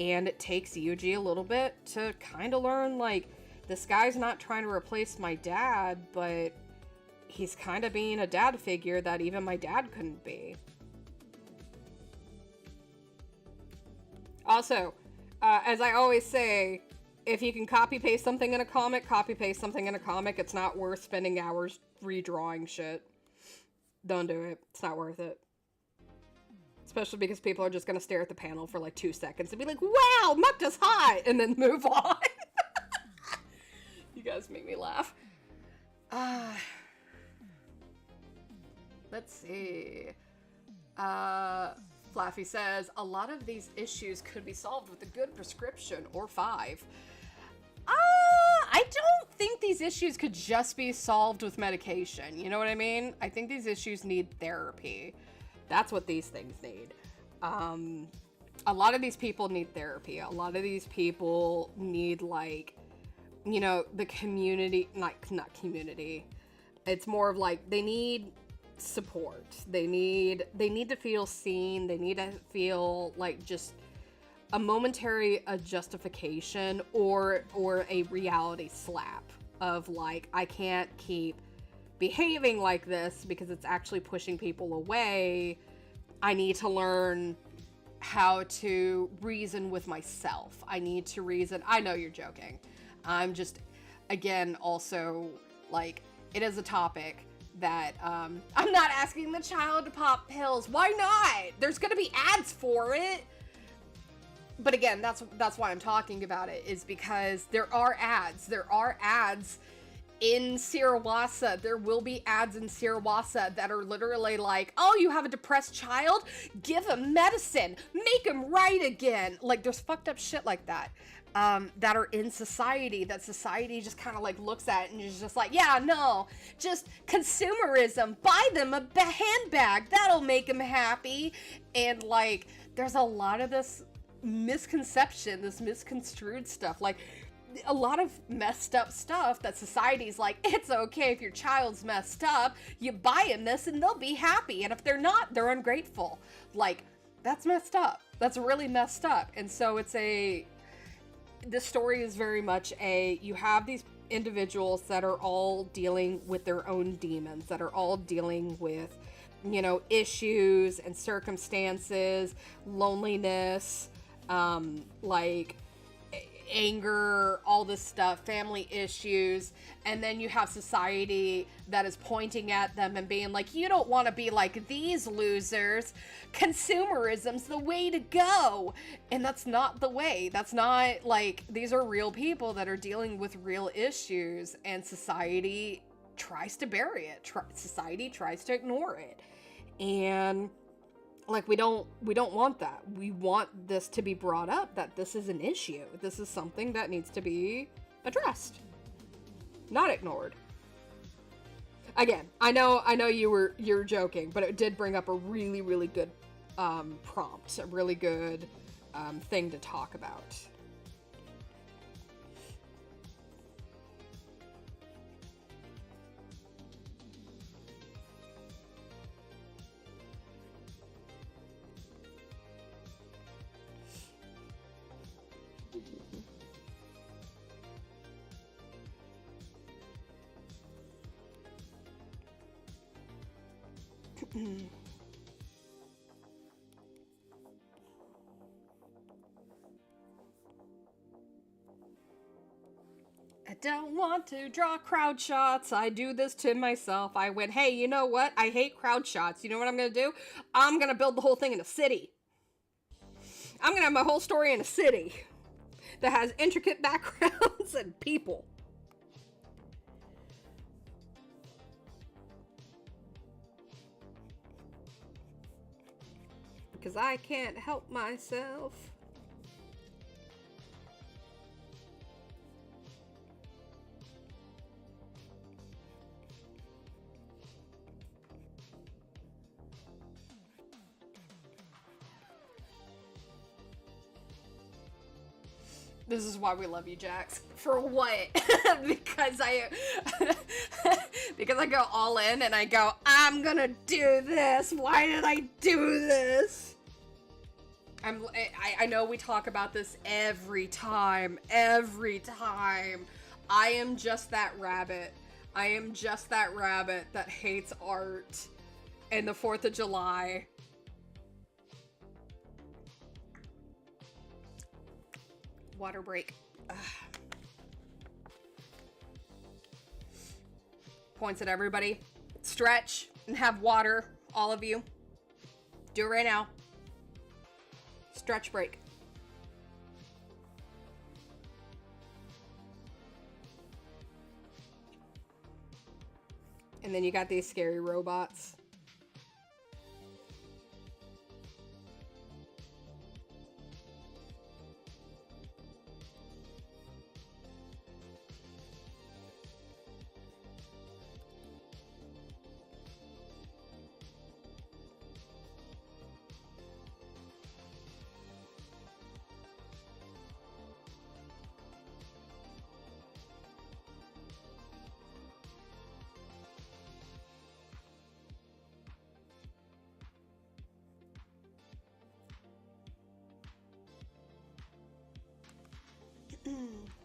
And it takes Yuji a little bit to kind of learn, like, this guy's not trying to replace my dad, but he's kind of being a dad figure that even my dad couldn't be. Also, as I always say, if you can copy-paste something in a comic, copy-paste something in a comic. It's not worth spending hours redrawing shit. Don't do it. It's not worth it. Especially because people are just going to stare at the panel for like 2 seconds and be like, wow, Mukta's hot! And then move on. You guys make me laugh. Let's see. Flaffy says, a lot of these issues could be solved with a good prescription or 5. I don't think these issues could just be solved with medication. You know what I mean? I think these issues need therapy. That's what these things need. A lot of these people need therapy. A lot of these people need, like, the community, not community. It's more of like, they need support. They need to feel seen. They need to feel like just a momentary justification or a reality slap of like, I can't keep behaving like this because it's actually pushing people away. I need to learn how to reason with myself. I need to reason. I know you're joking. again, also, like, it is a topic that, I'm not asking the child to pop pills. Why not? There's gonna be ads for it. But again, that's why I'm talking about it, is because there are ads. There are ads in Sirawasa. There will be ads in Sirawasa that are literally like, oh, you have a depressed child? Give him medicine. Make him right again. Like, there's fucked up shit like that. That are in society, that society just kind of like looks at and is just like, yeah, no, just consumerism. Buy them a handbag. That'll make them happy. And like, there's a lot of this misconception, this misconstrued stuff, like a lot of messed up stuff that society's like, it's okay if your child's messed up, you buy them this and they'll be happy, and if they're not, they're ungrateful. Like, that's messed up. That's really messed up. And so this story is very much you have these individuals that are all dealing with their own demons, that are all dealing with, you know, issues and circumstances, loneliness, like anger, all this stuff, family issues, and then you have society that is pointing at them and being like, you don't want to be like these losers. Consumerism's the way to go. And that's not the way. That's not, like, these are real people that are dealing with real issues, and society tries to bury it. Society tries to ignore it. And like, we don't want that. We want this to be brought up, that this is an issue. This is something that needs to be addressed, not ignored. Again, I know you're joking, but it did bring up a really, really good prompt, a really good thing to talk about. I don't want to draw crowd shots. I do this to myself. I went, hey, you know what? I hate crowd shots. You know what I'm going to do? I'm going to build the whole thing in a city. I'm going to have my whole story in a city that has intricate backgrounds and people. Because I can't help myself. This is why we love you, Jax. For what? because because I go all in and I go, I'm gonna do this. Why did I do this? I know we talk about this every time. I am just that rabbit. I am just that rabbit that hates art and the 4th of July. Water break. Ugh. Points at everybody. Stretch and have water. All of you. Do it right now. Stretch break. And then you got these scary robots.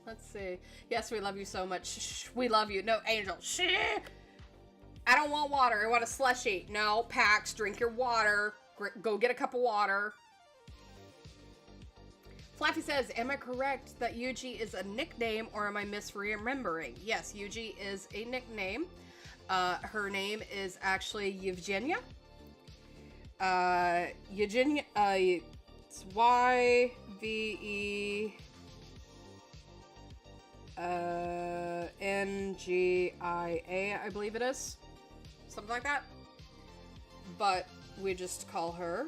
Let's see. Yes, we love you so much. Shh, we love you. No, Angel. Shh. I don't want water. I want a slushie. No, Pax, drink your water. Go get a cup of water. Flaffy says, am I correct that Yuji is a nickname or am I misremembering? Yes, Yuji is a nickname. Her name is actually Yevgenia. Eugenia, it's Yvenia, I believe it is. Something like that. But we just call her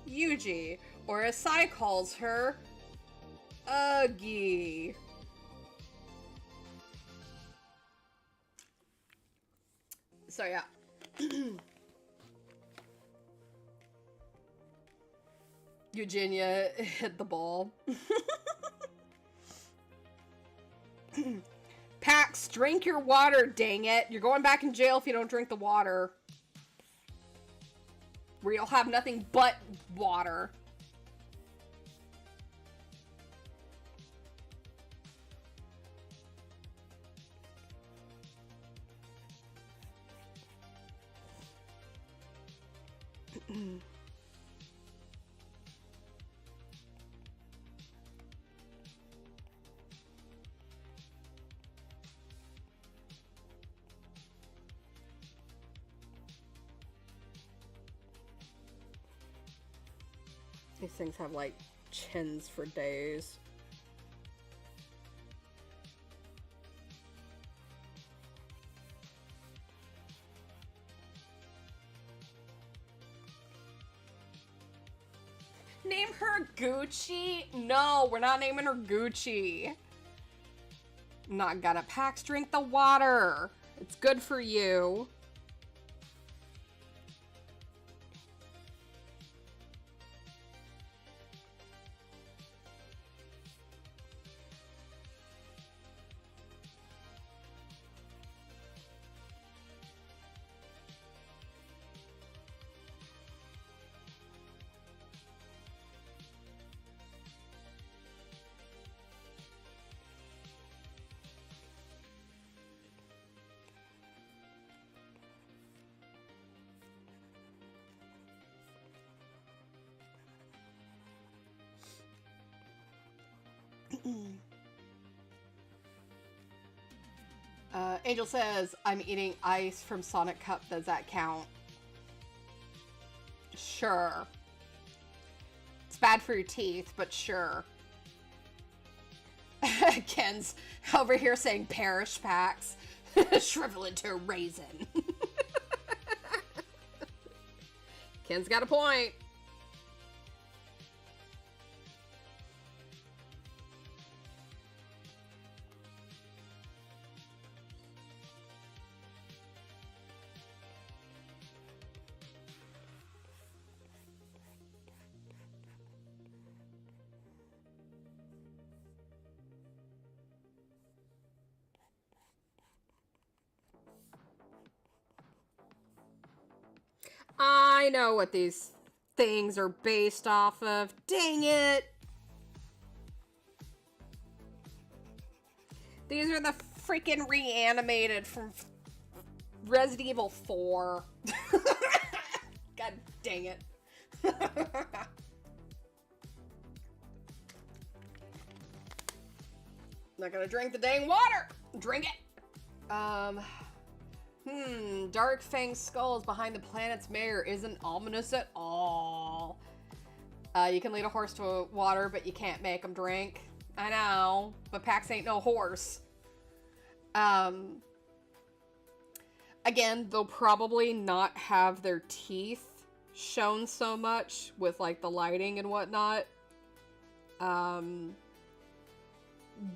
Yuji, or as Sai calls her, Uggy. So yeah. Eugenia hit the ball. Pax, drink your water, dang it. You're going back in jail if you don't drink the water. Where you'll have nothing but water. These things have like chins for days. Name her Gucci? No, we're not naming her Gucci. Not gonna Pax, drink the water. It's good for you. Angel says, I'm eating ice from Sonic Cup. Does that count? Sure. It's bad for your teeth, but sure. Ken's over here saying perish Pax. Shrivel into a raisin. Ken's got a point. I know what these things are based off of. Dang it! These are the freaking reanimated from Resident Evil 4. God dang it. Not gonna drink the dang water! Drink it! Dark Fang skulls behind the planet's mayor isn't ominous at all. You can lead a horse to water, but you can't make them drink. I know, but Pax ain't no horse. Again, they'll probably not have their teeth shown so much with, like, the lighting and whatnot.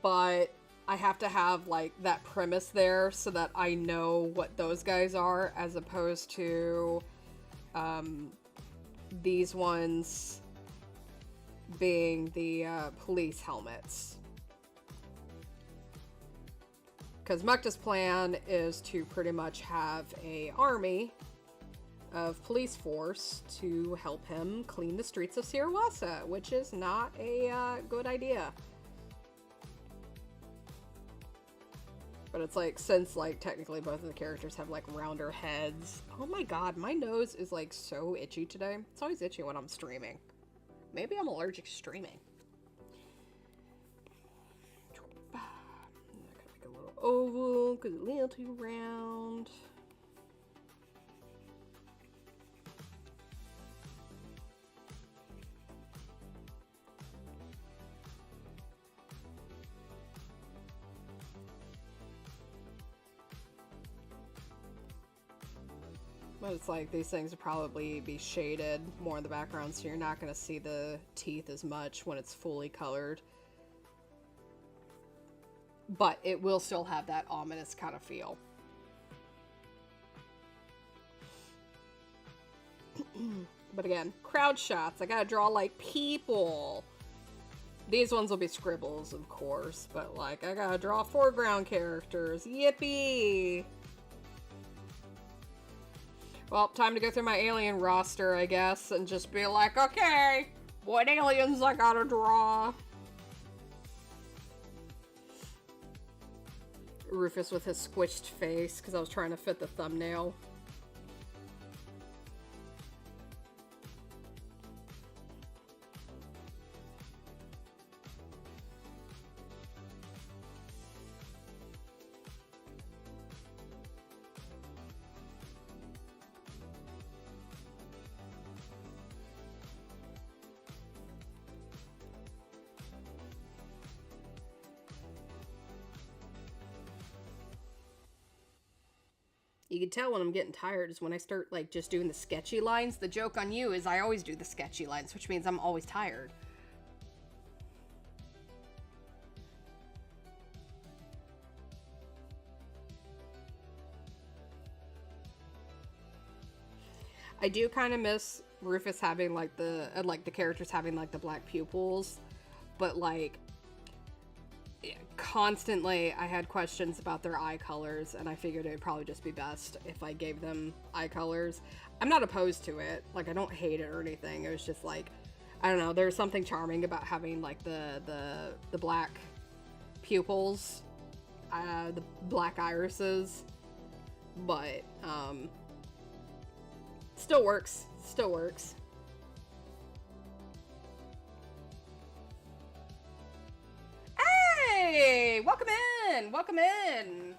But I have to have, like, that premise there so that I know what those guys are, as opposed to, these ones being the, police helmets. Because Mukta's plan is to pretty much have a army of police force to help him clean the streets of Sirawasa, which is not a, good idea. But it's like, since, like, technically both of the characters have, like, rounder heads. Oh my god, my nose is, like, so itchy today. It's always itchy when I'm streaming. Maybe I'm allergic to streaming. because it's a little too round. But it's like these things will probably be shaded more in the background, so you're not going to see the teeth as much when it's fully colored. But it will still have that ominous kind of feel. But again, crowd shots. I gotta draw like people. These ones will be scribbles, of course, but like I gotta draw foreground characters. Yippee! Well, time to go through my alien roster, I guess, and just be like, okay, what aliens I gotta draw? Rufus with his squished face, because I was trying to fit the thumbnail. You can tell when I'm getting tired is when I start like just doing the sketchy lines. The joke on you is I always do the sketchy lines, which means I'm always tired. I do kind of miss Rufus having like the characters having like the black pupils, but like constantly I had questions about their eye colors, and I figured it would probably just be best if I gave them eye colors. I'm not opposed to it, like I don't hate it or anything. It was just like, I don't know, there's something charming about having like the black pupils, the black irises, but still works. Hey, welcome in.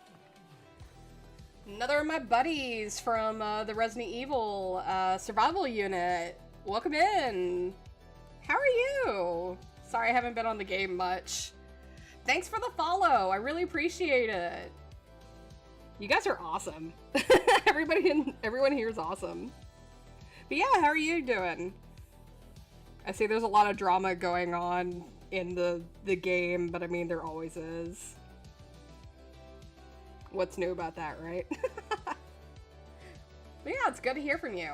Another of my buddies from the Resident Evil survival unit. Welcome in. How are you? Sorry I haven't been on the game much. Thanks for the follow. I really appreciate it. You guys are awesome. Everyone here is awesome. But yeah, how are you doing? I see there's a lot of drama going on in the game, but I mean, there always is. What's new about that, right? But yeah, it's good to hear from you.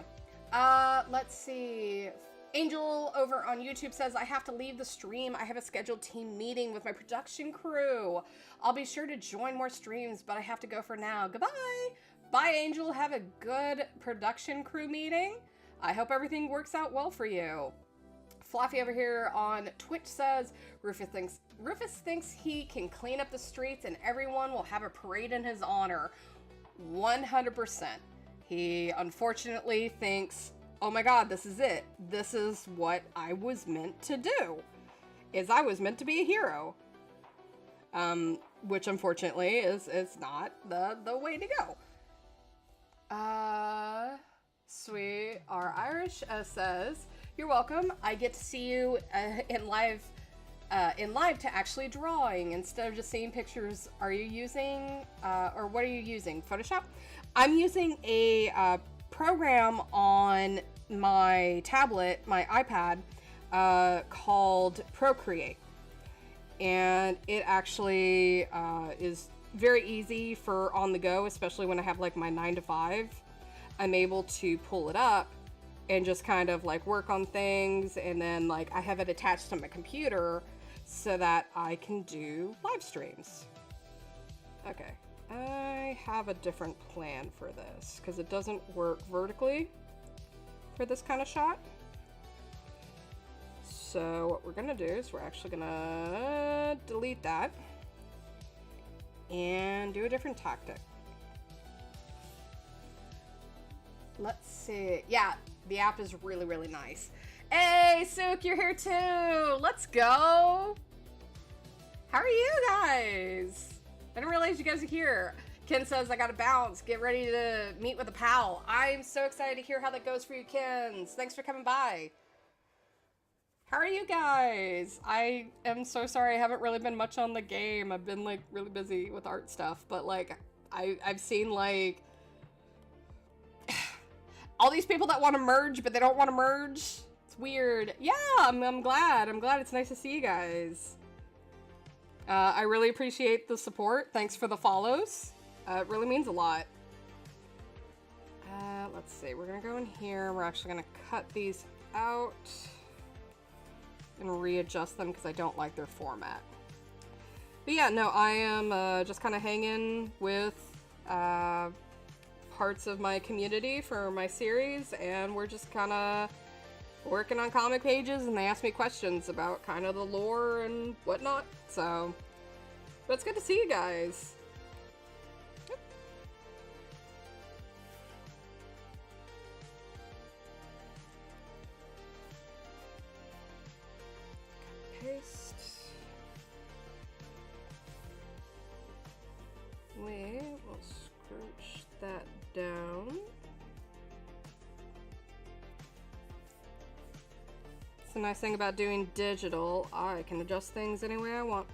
Let's see. Angel over on YouTube says, I have to leave the stream. I have a scheduled team meeting with my production crew. I'll be sure to join more streams, but I have to go for now. Goodbye. Bye, Angel. Have a good production crew meeting. I hope everything works out well for you. Fluffy over here on Twitch says, Rufus thinks he can clean up the streets and everyone will have a parade in his honor. 100%. He unfortunately thinks, oh my god, this is it. This is what I was meant to do. Is I was meant to be a hero. Which unfortunately is not the way to go. Sweet R Irish says, you're welcome. I get to see you in live to actually drawing instead of just seeing pictures. Are you using, or what are you using? Photoshop? I'm using a program on my tablet, my iPad, called Procreate. And it actually is very easy for on the go, especially when I have like my 9 to 5. I'm able to pull it up and just kind of like work on things, and then like I have it attached to my computer so that I can do live streams. Okay, I have a different plan for this because it doesn't work vertically for this kind of shot. So what we're gonna do is we're actually gonna delete that and do a different tactic. Let's see. Yeah, the app is really, really nice. Hey, Sook, you're here too. Let's go. How are you guys? I didn't realize you guys are here. Ken says, I gotta bounce. Get ready to meet with a pal. I'm so excited to hear how that goes for you, Kens. Thanks for coming by. How are you guys? I am so sorry I haven't really been much on the game. I've been, like, really busy with art stuff. But, like, I've seen, like, all these people that want to merge, but they don't want to merge. It's weird. Yeah, I'm glad. I'm glad. It's nice to see you guys. I really appreciate the support. Thanks for the follows. It really means a lot. Let's see. We're going to go in here. We're actually going to cut these out and readjust them because I don't like their format. But yeah, no, I am just kind of hanging with parts of my community for my series, and we're just kind of working on comic pages, and they ask me questions about kind of the lore and whatnot. So, but it's good to see you guys. Yep. Paste. We will scrunch that down. It's the nice thing about doing digital. I can adjust things any way I want.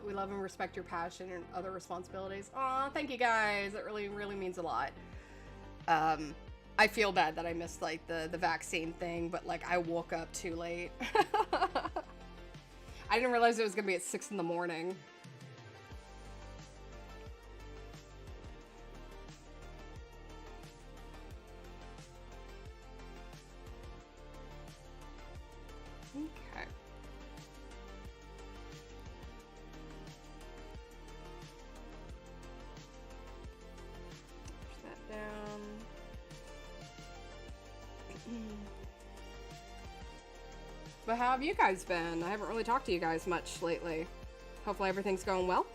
We love and respect your passion and other responsibilities. Aw, thank you guys. It really, really means a lot. I feel bad that I missed, like, the vaccine thing, but, like, I woke up too late. I didn't realize it was gonna be at 6 in the morning. Okay. Push that down. But how have you guys been? I haven't really talked to you guys much lately. Hopefully everything's going well.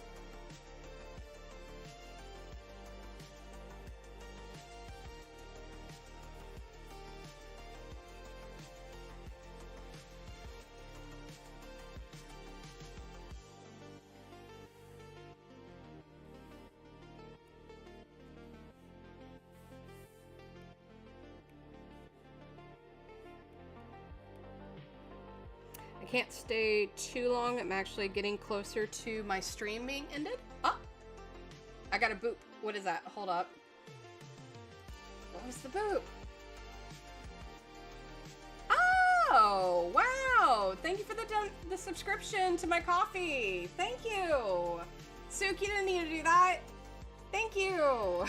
Can't stay too long. I'm actually getting closer to my stream being ended. Oh, I got a boop. What is that? Hold up. What was the boop? Oh, wow. Thank you for the subscription to my coffee. Thank you. Suki didn't need to do that. Thank you.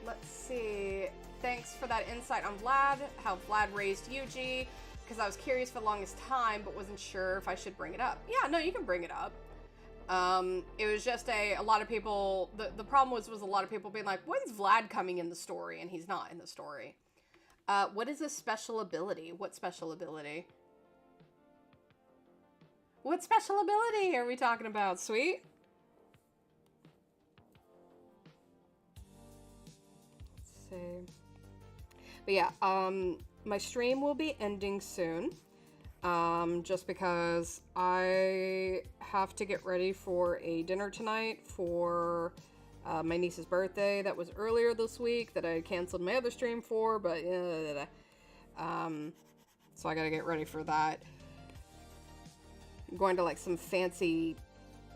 Let's see. Thanks for that insight on Vlad, how Vlad raised Yuji, because I was curious for the longest time, but wasn't sure if I should bring it up. Yeah, no, you can bring it up. It was just a lot of people, the problem was a lot of people being like, when's Vlad coming in the story? And he's not in the story. What is a special ability? What special ability? What special ability are we talking about, sweet? Let's see. But yeah, my stream will be ending soon, just because I have to get ready for a dinner tonight for my niece's birthday that was earlier this week that I canceled my other stream for, but so I gotta get ready for that. I'm going to like some fancy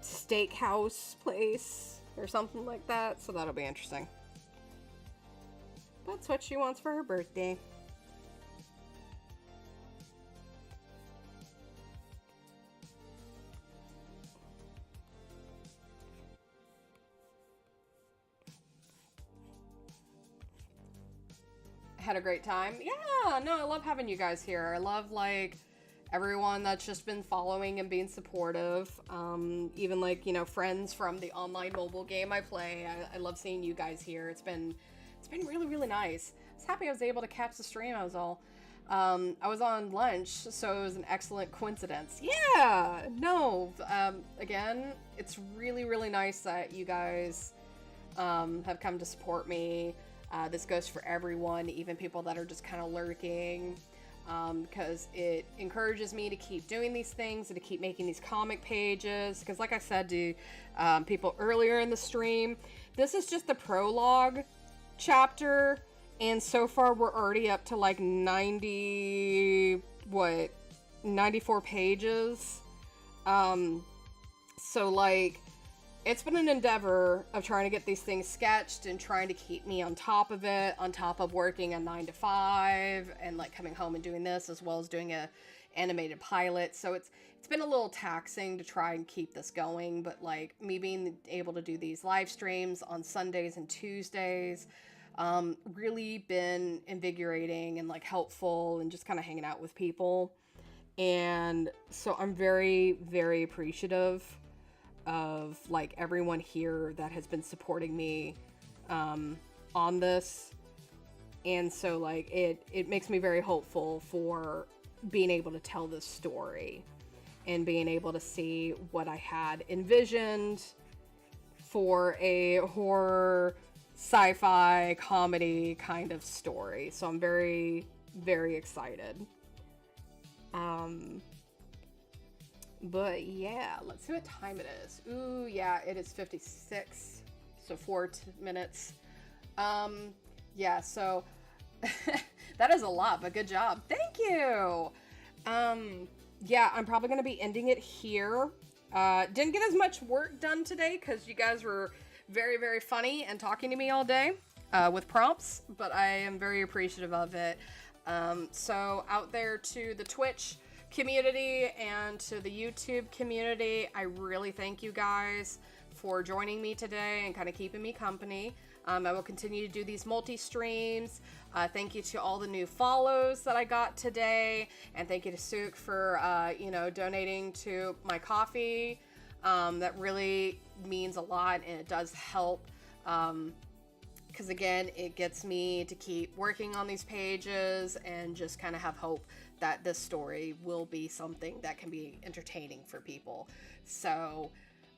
steakhouse place or something like that, so that'll be interesting. That's what she wants for her birthday. Had a great time. Yeah, no, I love having you guys here. I love, like, everyone that's just been following and being supportive. Even, like, you know, friends from the online mobile game I play. I love seeing you guys here. It's been really, really nice. I was happy I was able to catch the stream. I was on lunch, so it was an excellent coincidence. Yeah, no, again, it's really, really nice that you guys have come to support me. This goes for everyone, even people that are just kind of lurking, because it encourages me to keep doing these things and to keep making these comic pages. Because like I said to people earlier in the stream, this is just the prologue chapter, and so far we're already up to like 94 pages. So like, it's been an endeavor of trying to get these things sketched and trying to keep me on top of it, on top of working a 9 to 5 and like coming home and doing this, as well as doing a animated pilot. So it's been a little taxing to try and keep this going, but like me being able to do these live streams on Sundays and Tuesdays, really been invigorating and like helpful, and just kind of hanging out with people. And so I'm very, very appreciative of like everyone here that has been supporting me on this. And so like it makes me very hopeful for being able to tell this story and being able to see what I had envisioned for a horror sci-fi comedy kind of story. So I'm very, very excited. But yeah, let's see what time it is. Ooh, yeah, it is 56, so 4 minutes. Yeah, so that is a lot, but good job. Thank you. Yeah, I'm probably gonna be ending it here. Didn't get as much work done today because you guys were very, very funny and talking to me all day with prompts, but I am very appreciative of it. So out there to the Twitch community and to the YouTube community, I really thank you guys for joining me today and kind of keeping me company. I will continue to do these multi-streams. Thank you to all the new follows that I got today, and thank you to Sook for donating to my coffee. That really means a lot, and it does help, because again, it gets me to keep working on these pages and just kind of have hope that this story will be something that can be entertaining for people. So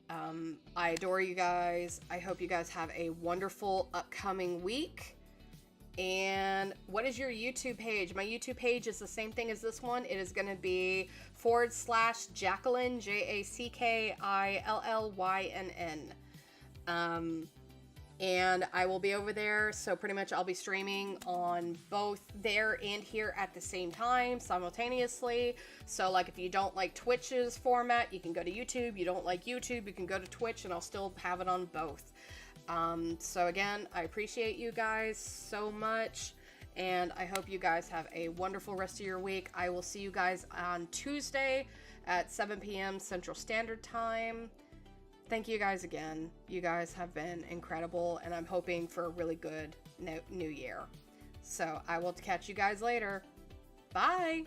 I adore you guys. I hope you guys have a wonderful upcoming week. And what is your YouTube page? My YouTube page is the same thing as this one. It is going to be /Jacqueline, JACKILLYNN. And I will be over there, so pretty much I'll be streaming on both there and here at the same time, simultaneously. So like if you don't like Twitch's format, you can go to YouTube. You don't like YouTube, you can go to Twitch, and I'll still have it on both. So again, I appreciate you guys so much, and I hope you guys have a wonderful rest of your week. I will see you guys on Tuesday at 7 p.m. Central Standard Time. Thank you guys again. You guys have been incredible, and I'm hoping for a really good new year. So I will catch you guys later. Bye!